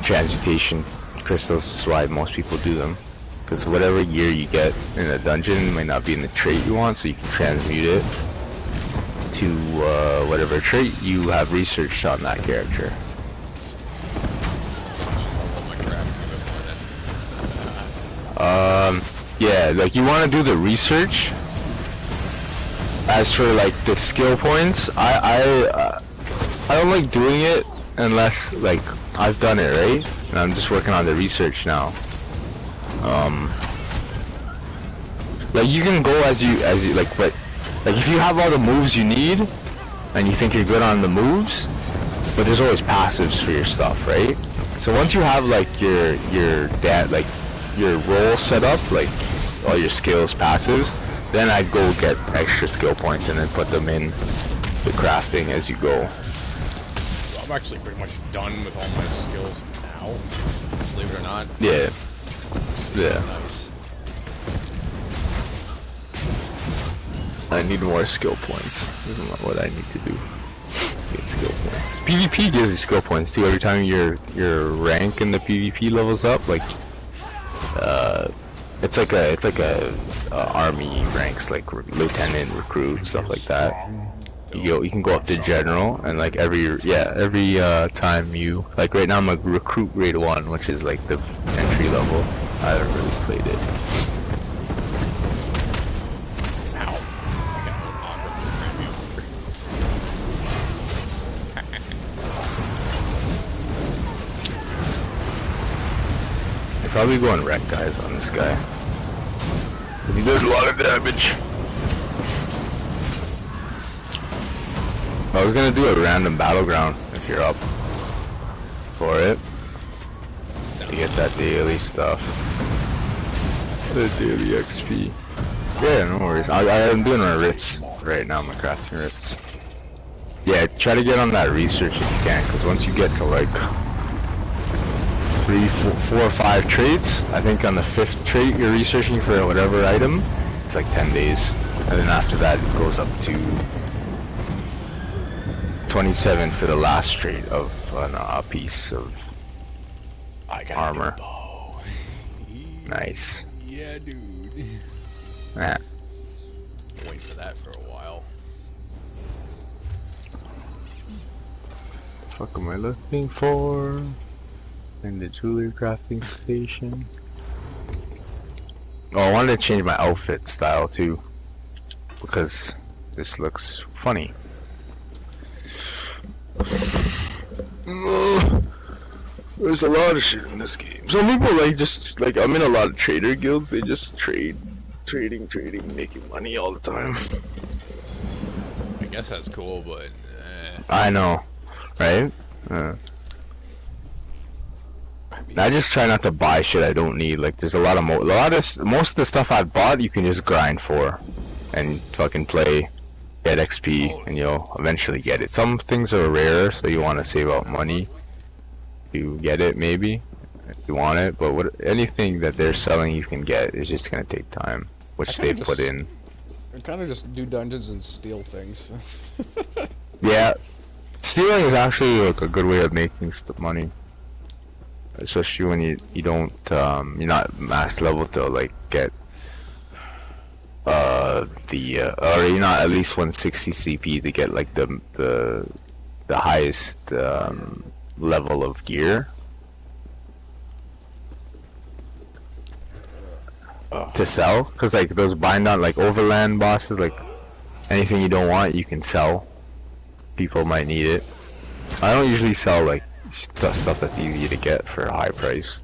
transmutation crystals. Is why most people do them, because whatever gear you get in a dungeon might not be in the trait you want, so you can transmute it to whatever trait you have researched on that character. Yeah, like you want to do the research. As for like the skill points, I don't like doing it unless like I've done it, right? And I'm just working on the research now. Like you can go as you like, but like if you have all the moves you need and you think you're good on the moves, but there's always passives for your stuff, right? So once you have like your role set up, like all your skills passives, then I'd go get extra skill points and then put them in the crafting as you go. So I'm actually pretty much done with all my skills now, believe it or not. Yeah. Yeah. Nice. I need more skill points. This is not what I need to do. Get skill points. PvP gives you skill points too. Every time your rank in the PvP levels up, like it's like a army ranks, like lieutenant, recruit, stuff like that. You can go up to general, and like every time you like right now I'm a recruit grade 1, which is like the entry level. I haven't really played it. Probably going wreck guys on this guy. There's a lot of damage. I was gonna do a random battleground if you're up for it. To get that daily stuff. The daily XP. Yeah, no worries. I'm doing my writs right now, my crafting writs. Yeah, try to get on that research if you can, because once you get to like 4 or 5 traits, I think on the 5th trait you're researching for whatever item, it's like 10 days. And then after that it goes up to 27 for the last trait of a piece of armor. Nice. Yeah, dude. Yeah. Wait for that for a while. What am I looking for? In the jewelry crafting station. Oh, I wanted to change my outfit style too, because this looks funny. There's a lot of shit in this game. Some people like I'm in a lot of trader guilds. They just trading, making money all the time. I guess that's cool, but I know, right? I just try not to buy shit I don't need. Like there's most of the stuff I've bought you can just grind for, and fucking play, get XP, and you'll eventually get it. Some things are rare, so you want to save up money. You get it maybe if you want it, but anything that they're selling you can get is just gonna take time, which they put in. I kind of just do dungeons and steal things. Yeah, stealing is actually like a good way of making money, especially when you don't you're not max level to like get or you're not at least 160 CP to get like the highest level of gear to sell, because like those bind on like overland bosses, like anything you don't want you can sell. People might need it. I don't usually sell like stuff that's easy to get for a high price,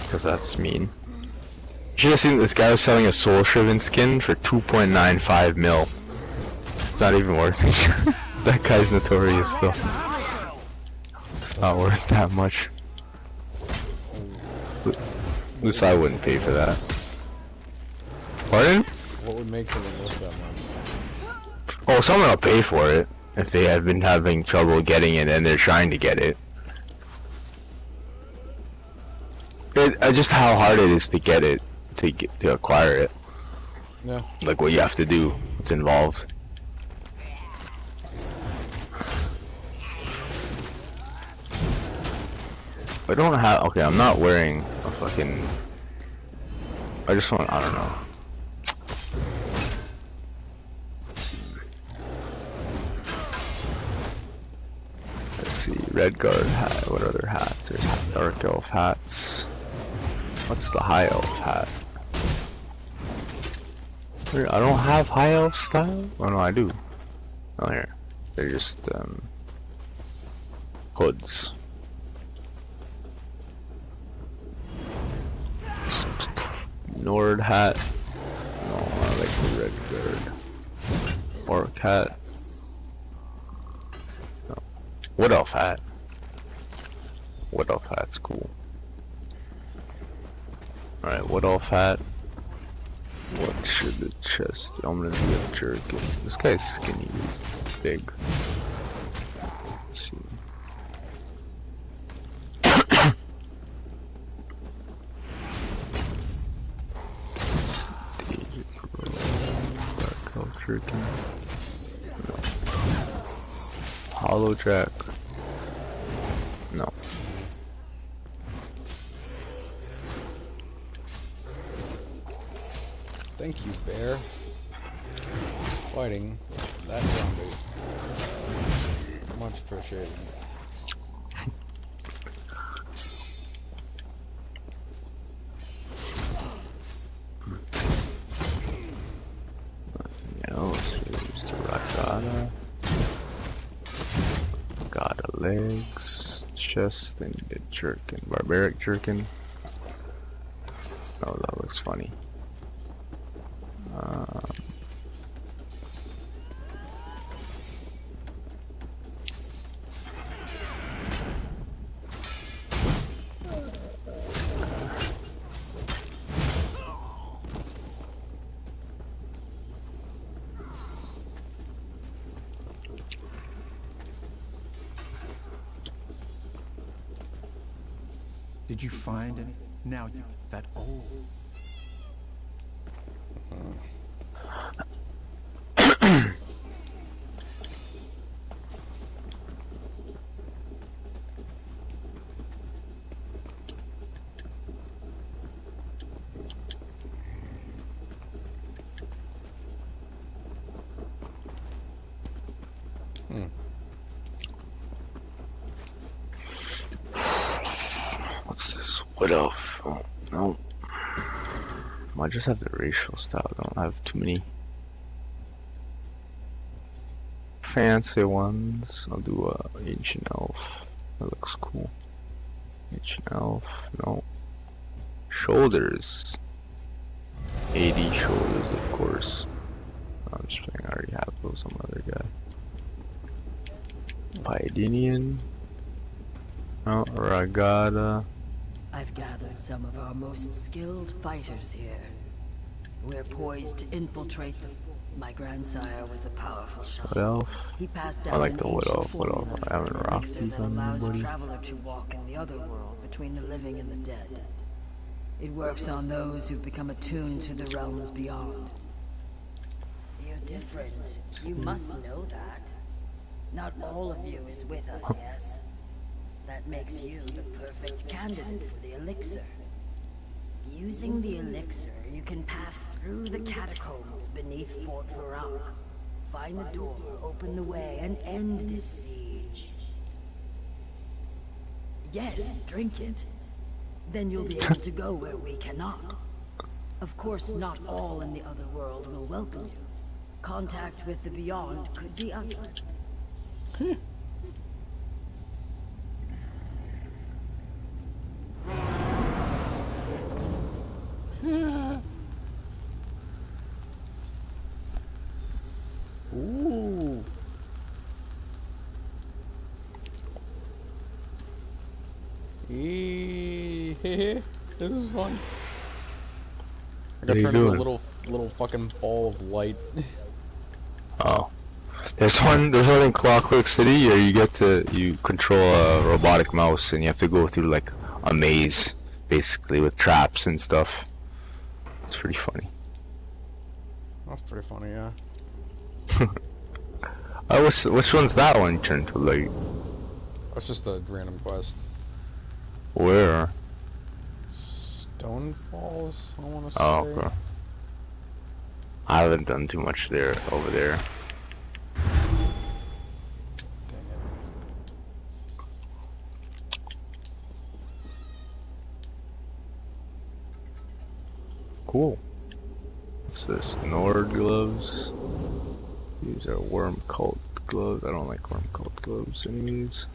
because that's mean. You should have seen this guy was selling a soul shriven skin for 2.95 mil. It's not even worth it. That guy's notorious though. Not worth that much. At least I wouldn't pay for that. Pardon? What would make something worth that much? Oh, someone will pay for it if they have been having trouble getting it and they're trying to get it. Just how hard it is to get it, to acquire it. Yeah. Like what you have to do, what's involved. I don't have. Okay, I'm not wearing a fucking. I just want. I don't know. Let's see. Red guard hat. What other hats? There's dark elf hats. What's the high elf hat? I don't have high elf style. Oh no, I do. Oh here. They're just hoods. Nord hat. No, I like the red guard. Orc hat. No. Wood elf hat. Wood elf hat's cool. Alright, wood elf hat. What should the chest? I'm gonna do a jerkin. This guy's skinny, he's big. Let's see. Jerkin. No. Hollow jack. No. Thank you, bear. Fighting that zombie. Much appreciated. Got a legs, chest, and a jerkin. Barbaric jerkin. Oh, that looks funny. Did you find anything? Now you that old. What's this? What else? Oh, no. I just have the racial style. I don't have too many fancy ones. I'll do ancient elf. That looks cool. Ancient elf. No. Shoulders. 80 shoulders, of course. I'm just saying I already have those on my other guy. Pydinian. Oh, Ragada. I've gathered some of our most skilled fighters here. We're poised to infiltrate the... My grandsire was a powerful shaman. What elf? He passed I down like an the wood ancient elf. What elf? formula I for haven't an rocked elixir these that on allows a anybody. traveler to walk in the other world between the living and the dead. It works on those who've become attuned to the realms beyond. You're different. You must know that. Not all of you is with us, yes? That makes you the perfect candidate for the elixir. Using the elixir, you can pass through the catacombs beneath Fort Varrock. Find the door, open the way, and end this siege. Yes, drink it. Then you'll be able to go where we cannot. Of course, not all in the other world will welcome you. Contact with the beyond could be unpleasant. Ooh. This is fun. I got turned into a little fucking ball of light. Oh. There's one in Clockwork City where you control a robotic mouse and you have to go through like a maze, basically, with traps and stuff. It's pretty funny. That's pretty funny, yeah. Which one's that one you turned to light? That's just a random quest. Where? Stone Falls, I want to say. Oh, okay. I haven't done too much over there. Cool. What's this? Nord gloves. These are worm cult gloves. I don't like worm cult gloves anyways.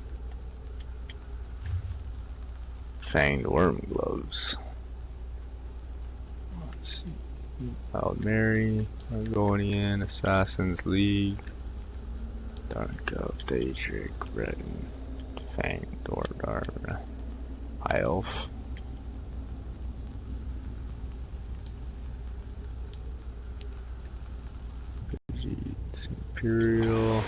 Fanged worm gloves. Let's see. Wild Mary, Argonian, Assassin's League, Dark Elf, Daedric, Red, Fanged Dordar, High Elf. Imperial.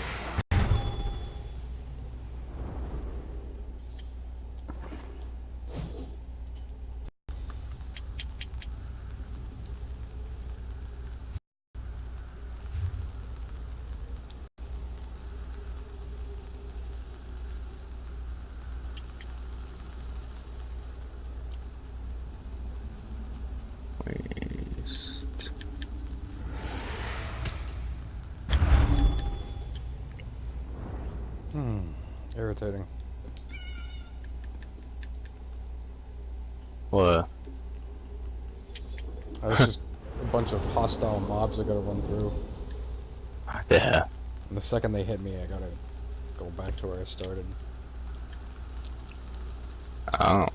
Irritating. What? It's just a bunch of hostile mobs I gotta run through. Yeah. And the second they hit me, I gotta go back to where I started. Oh.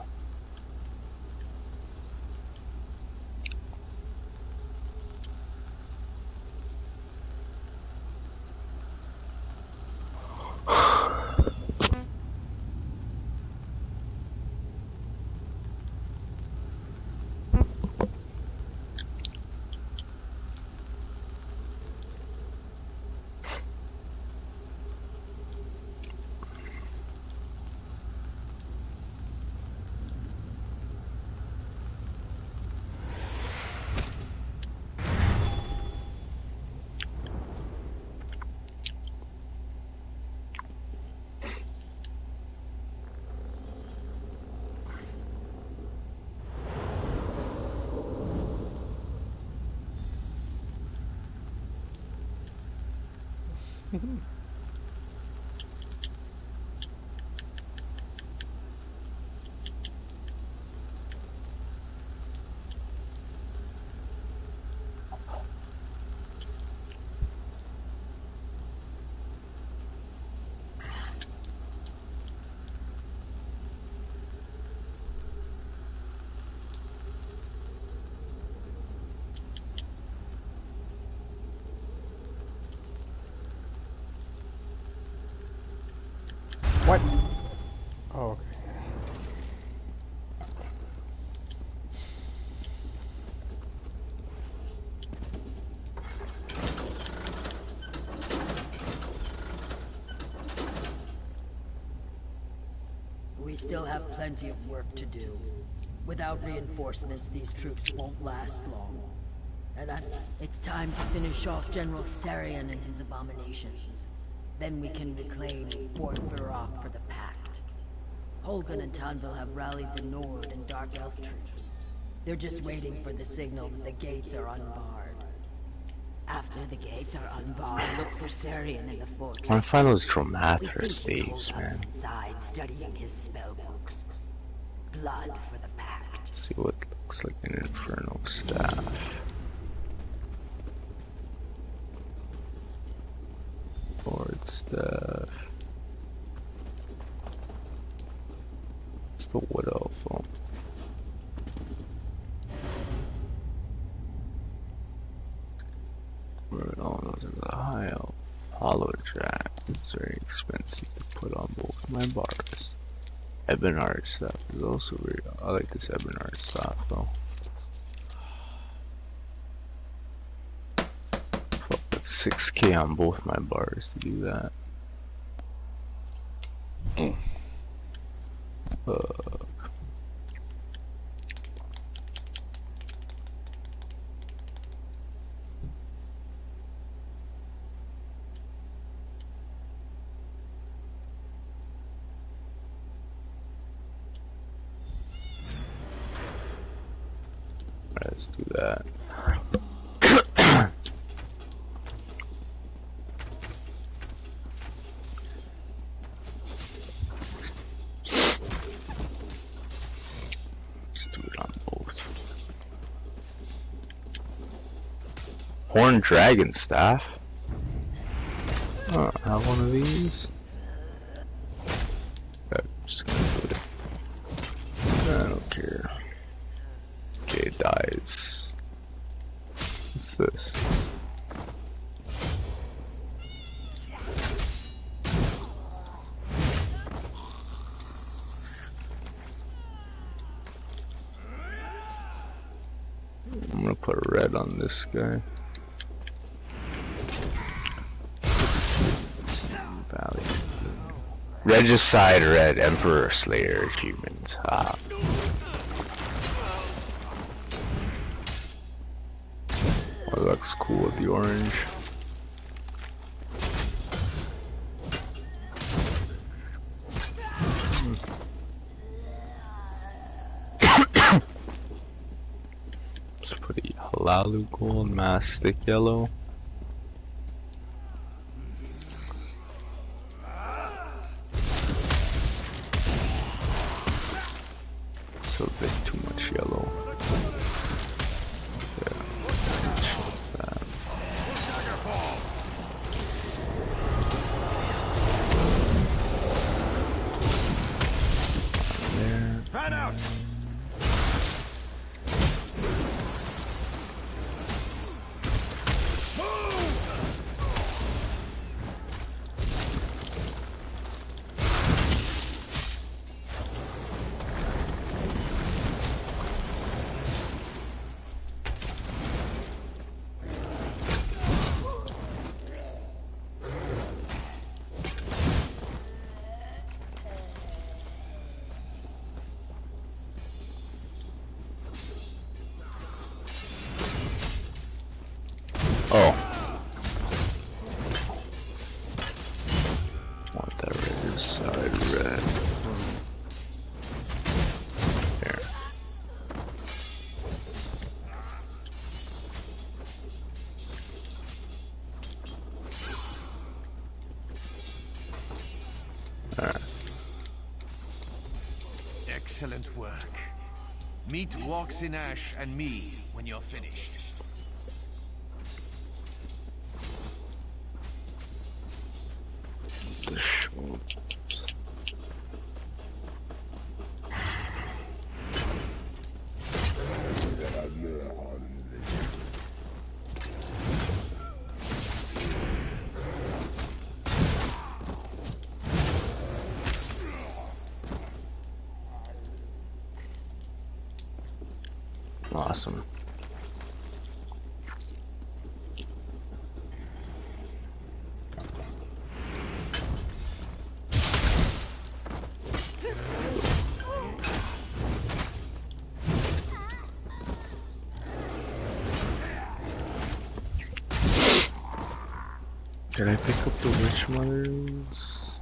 What? Oh, okay. We still have plenty of work to do. Without reinforcements, these troops won't last long. And it's time to finish off General Sarian and his abominations. Then we can reclaim Fort Verrock for the Pact. Holgun and Tanville have rallied the Nord and Dark Elf troops. They're just waiting for the signal that the gates are unbarred. After the gates are unbarred, look for Sarian in the fortress. I want to find those Dromathra We think he's staves, holed man. up inside, studying his spellbooks. Blood for the Pact. See what looks like an infernal staff. Lord staff. It's the wood elf. Oh. Oh, those are the high elf. Hollow jack. It's very expensive to put on both my bars. Ebonheart stuff is also very. I like this Ebonheart stuff though. Fuck, that's 6K on both my bars to do that. Let's do that. Let's do it on both. Horned dragon staff. Oh, I have one of these. I'm just gonna do it. I don't care. Okay, it dies. What's this? I'm gonna put red on this guy. Valley. Regicide red, Emperor Slayer achievements. Ah. Oh, that looks cool with the orange. Let's put a Halalu gold, mastic yellow. It's a bit too much yellow. Fan out! Excellent work. Meet Walks in Ash and me when you're finished. Awesome. Did I pick up the witch mothers?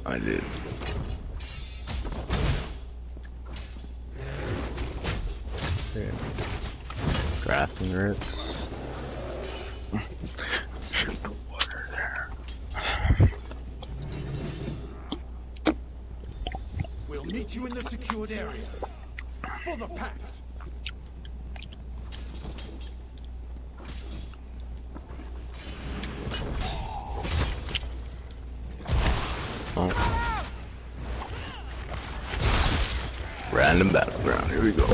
I did. Yeah. Crafting roots. Should put water there. We'll meet you in the secured area. For the pact. Oh. Random battleground, here we go.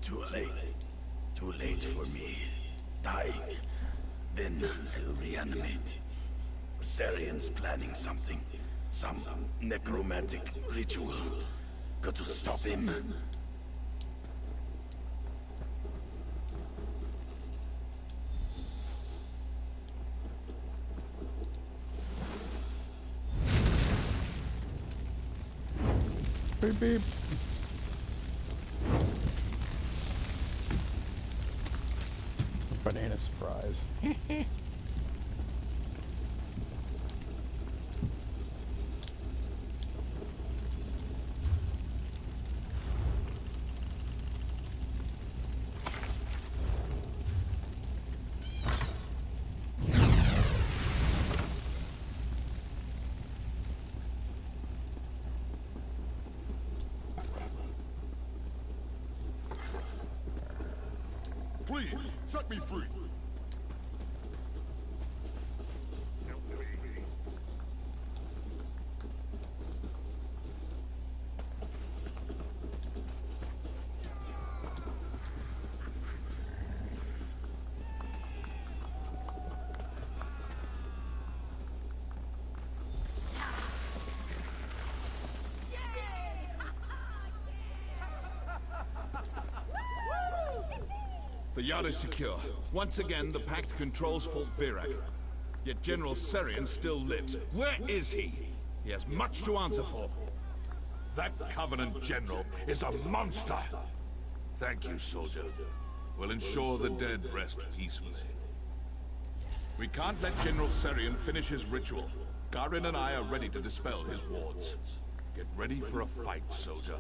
Too late. Too late for me. Dying. Then I'll reanimate. Sarian's planning something. Some necromantic ritual. Got to stop him. Beep beep. Banana surprise. Please, set me free. The yard is secure. Once again, the Pact controls Fort Virak. Yet General Sarian still lives. Where is he? He has much to answer for. That Covenant General is a monster! Thank you, soldier. We'll ensure the dead rest peacefully. We can't let General Sarian finish his ritual. Garin and I are ready to dispel his wards. Get ready for a fight, soldier.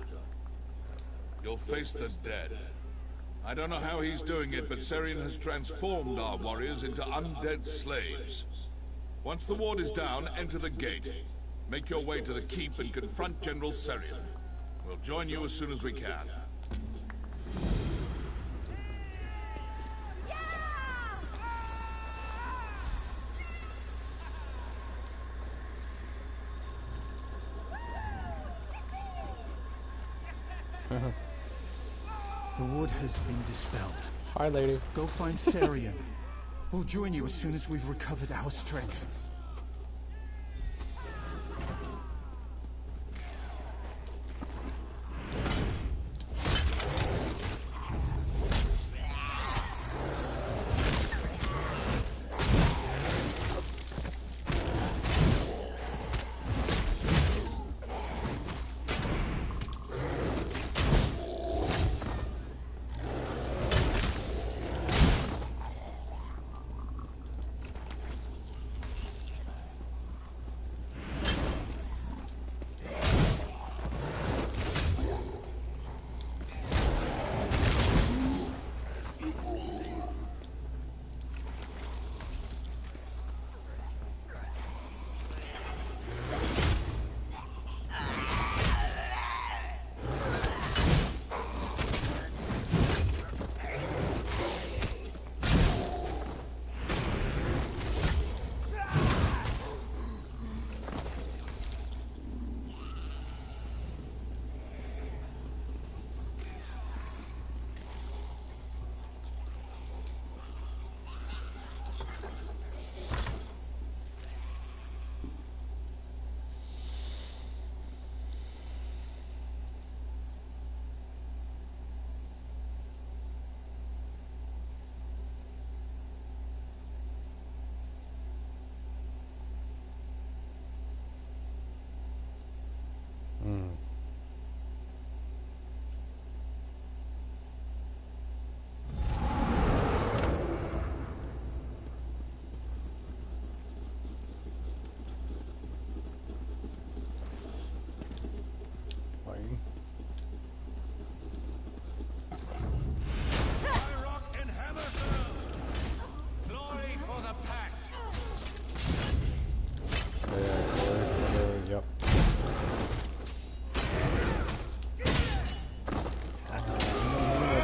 You'll face the dead. I don't know how he's doing it, but Sarian has transformed our warriors into undead slaves. Once the ward is down, enter the gate. Make your way to the keep and confront General Sarian. We'll join you as soon as we can. The wood has been dispelled. Hi, lady. Go find Therian. We'll join you as soon as we've recovered our strength.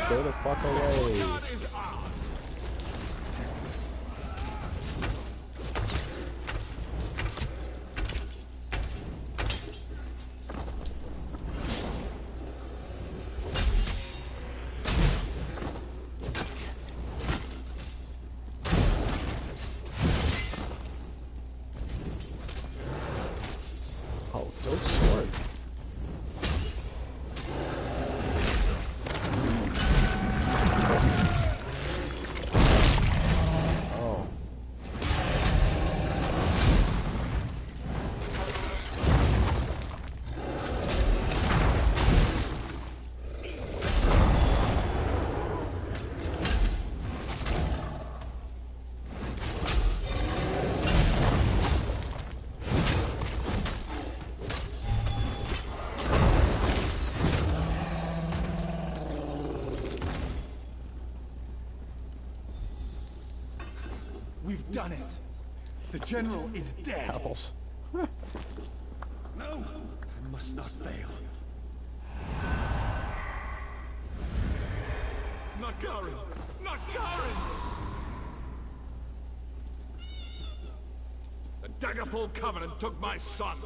Go the fuck away. Oh, dope sword. We've done it. The general is dead. Apples. No, I must not fail. Not Garin! Not Garin! The Daggerfall Covenant took my son.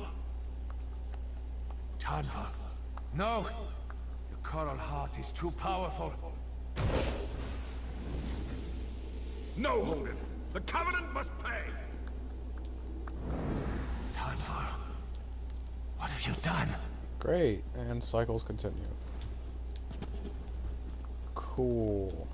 Tanva. No! The Coral Heart is too powerful. No, Holden! The Covenant must pay! Tanva. What have you done? Great, and cycles continue. Cool.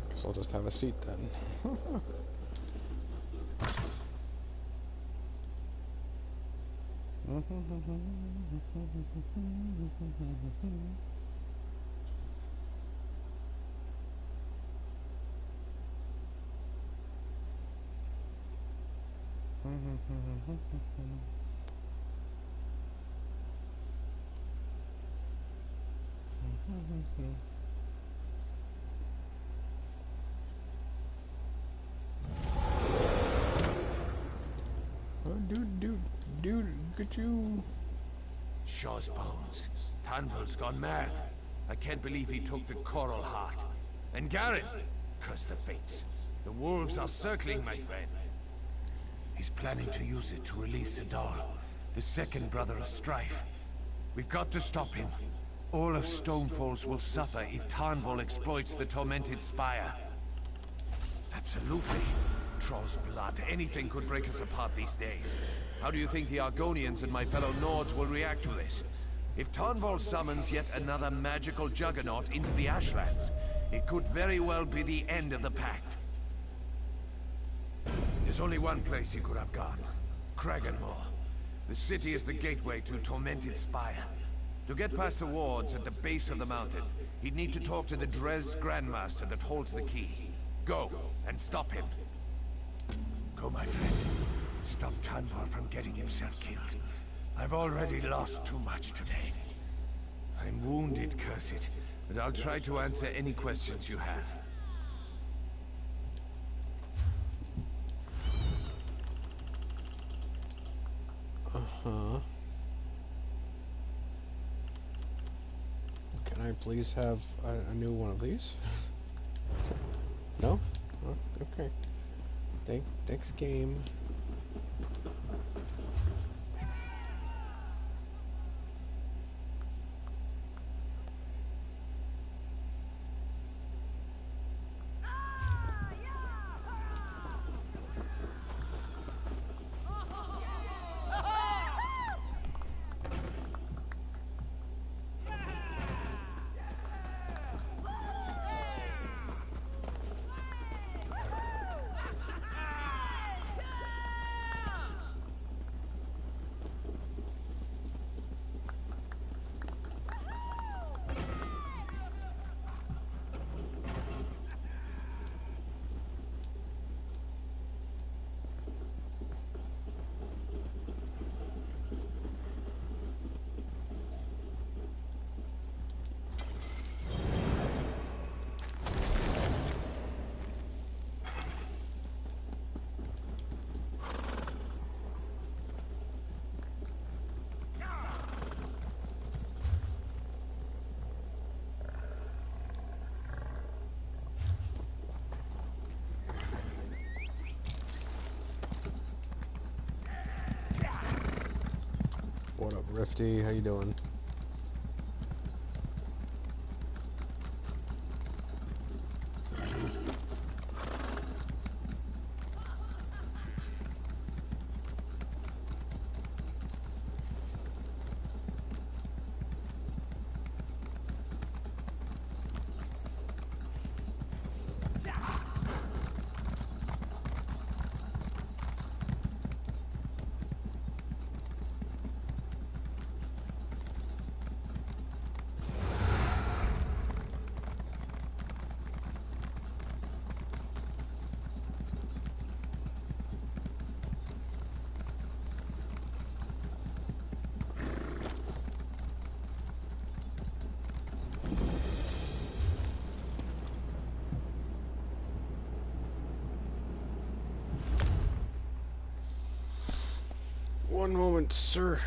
Guess I'll just have a seat then. Dude, look at you. Shaw's bones. Tanval's gone mad. I can't believe he took the Coral Heart. And Garin, curse the fates. The wolves are circling, my friend. He's planning to use it to release Sadal, the second brother of Strife. We've got to stop him. All of Stonefalls will suffer if Tarnval exploits the tormented spire. Absolutely. Troll's blood. Anything could break us apart these days. How do you think the Argonians and my fellow Nords will react to this? If Tarnval summons yet another magical juggernaut into the Ashlands, it could very well be the end of the Pact. There's only one place he could have gone. Kraganmore. The city is the gateway to Tormented Spire. To get past the wards at the base of the mountain, he'd need to talk to the Dres Grandmaster that holds the key. Go, and stop him. Go, my friend. Stop Tarnval from getting himself killed. I've already lost too much today. I'm wounded, curse it, but I'll try to answer any questions you have. Uh-huh. Can I please have a new one of these? No? Oh, okay. Thanks, game. What up, Rifty? How you doing? One moment, sir.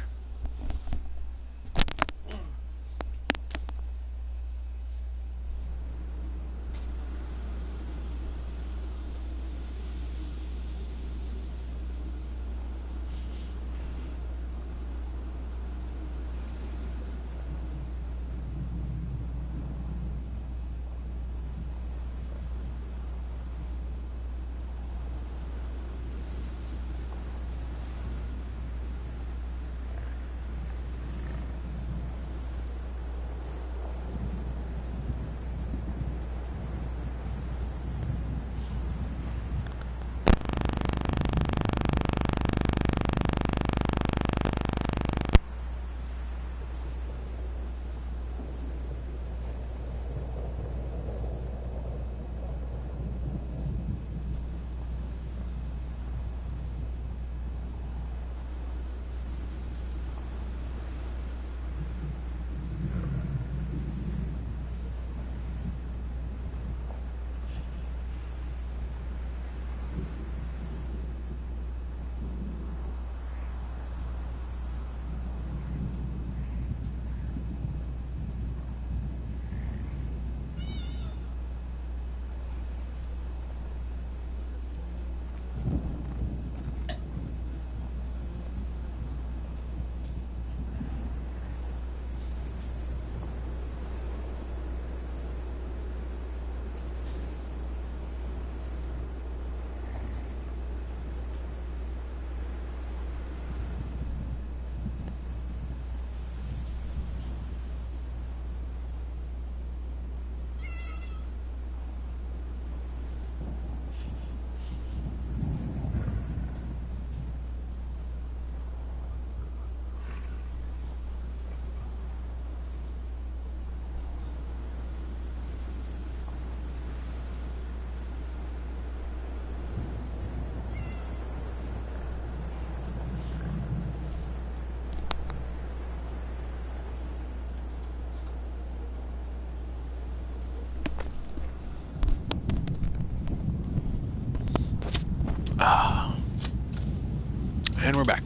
we're back.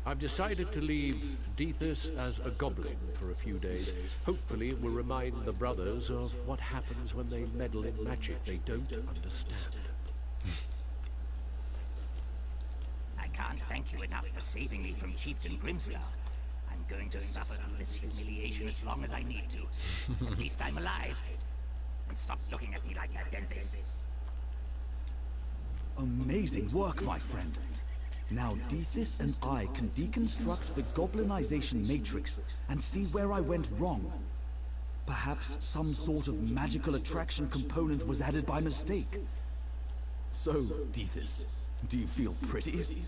I've decided to leave Deethus as a goblin for a few days. Hopefully it will remind the brothers of what happens when they meddle in magic they don't understand. I can't thank you enough for saving me from Chieftain Grimstar. I'm going to suffer through this humiliation as long as I need to. At least I'm alive. And stop looking at me like that, Denthis. Amazing work, my friend. Now Deethus and I can deconstruct the goblinization matrix and see where I went wrong. Perhaps some sort of magical attraction component was added by mistake. So, Deethus, do you feel pretty?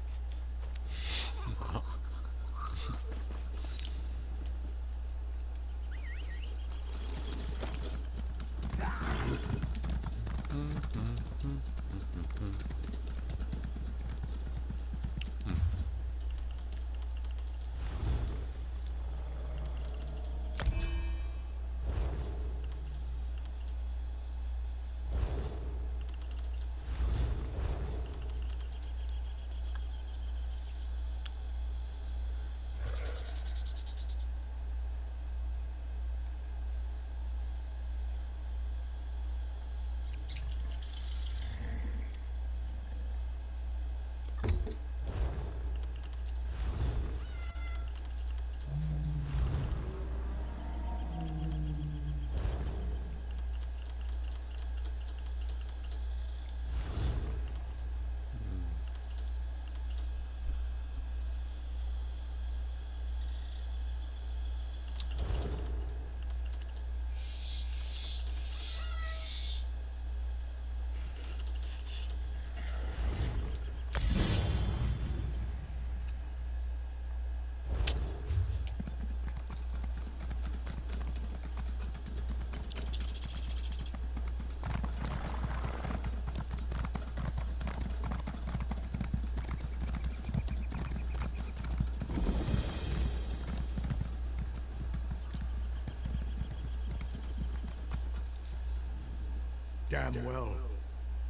Damn well.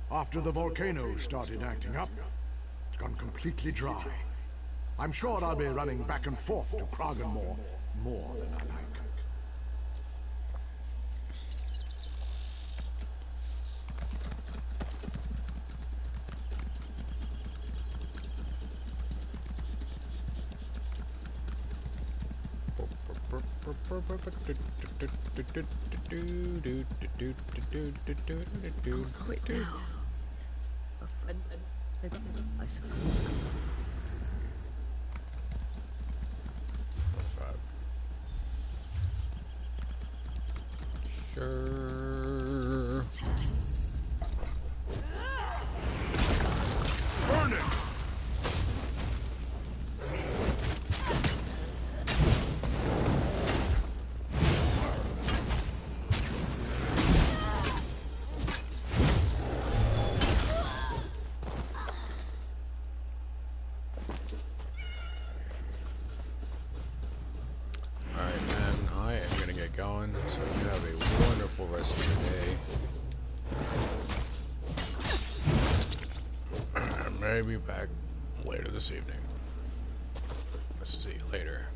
After the volcano started acting up, it's gone completely dry. I'm sure I'll be running back and forth to Kraganmore more than I like. Quit now. I suppose. Sure. Burn it! Alright, man, I am gonna get going, so you have a wonderful rest of your day. I may be back later this evening. Let's see you later.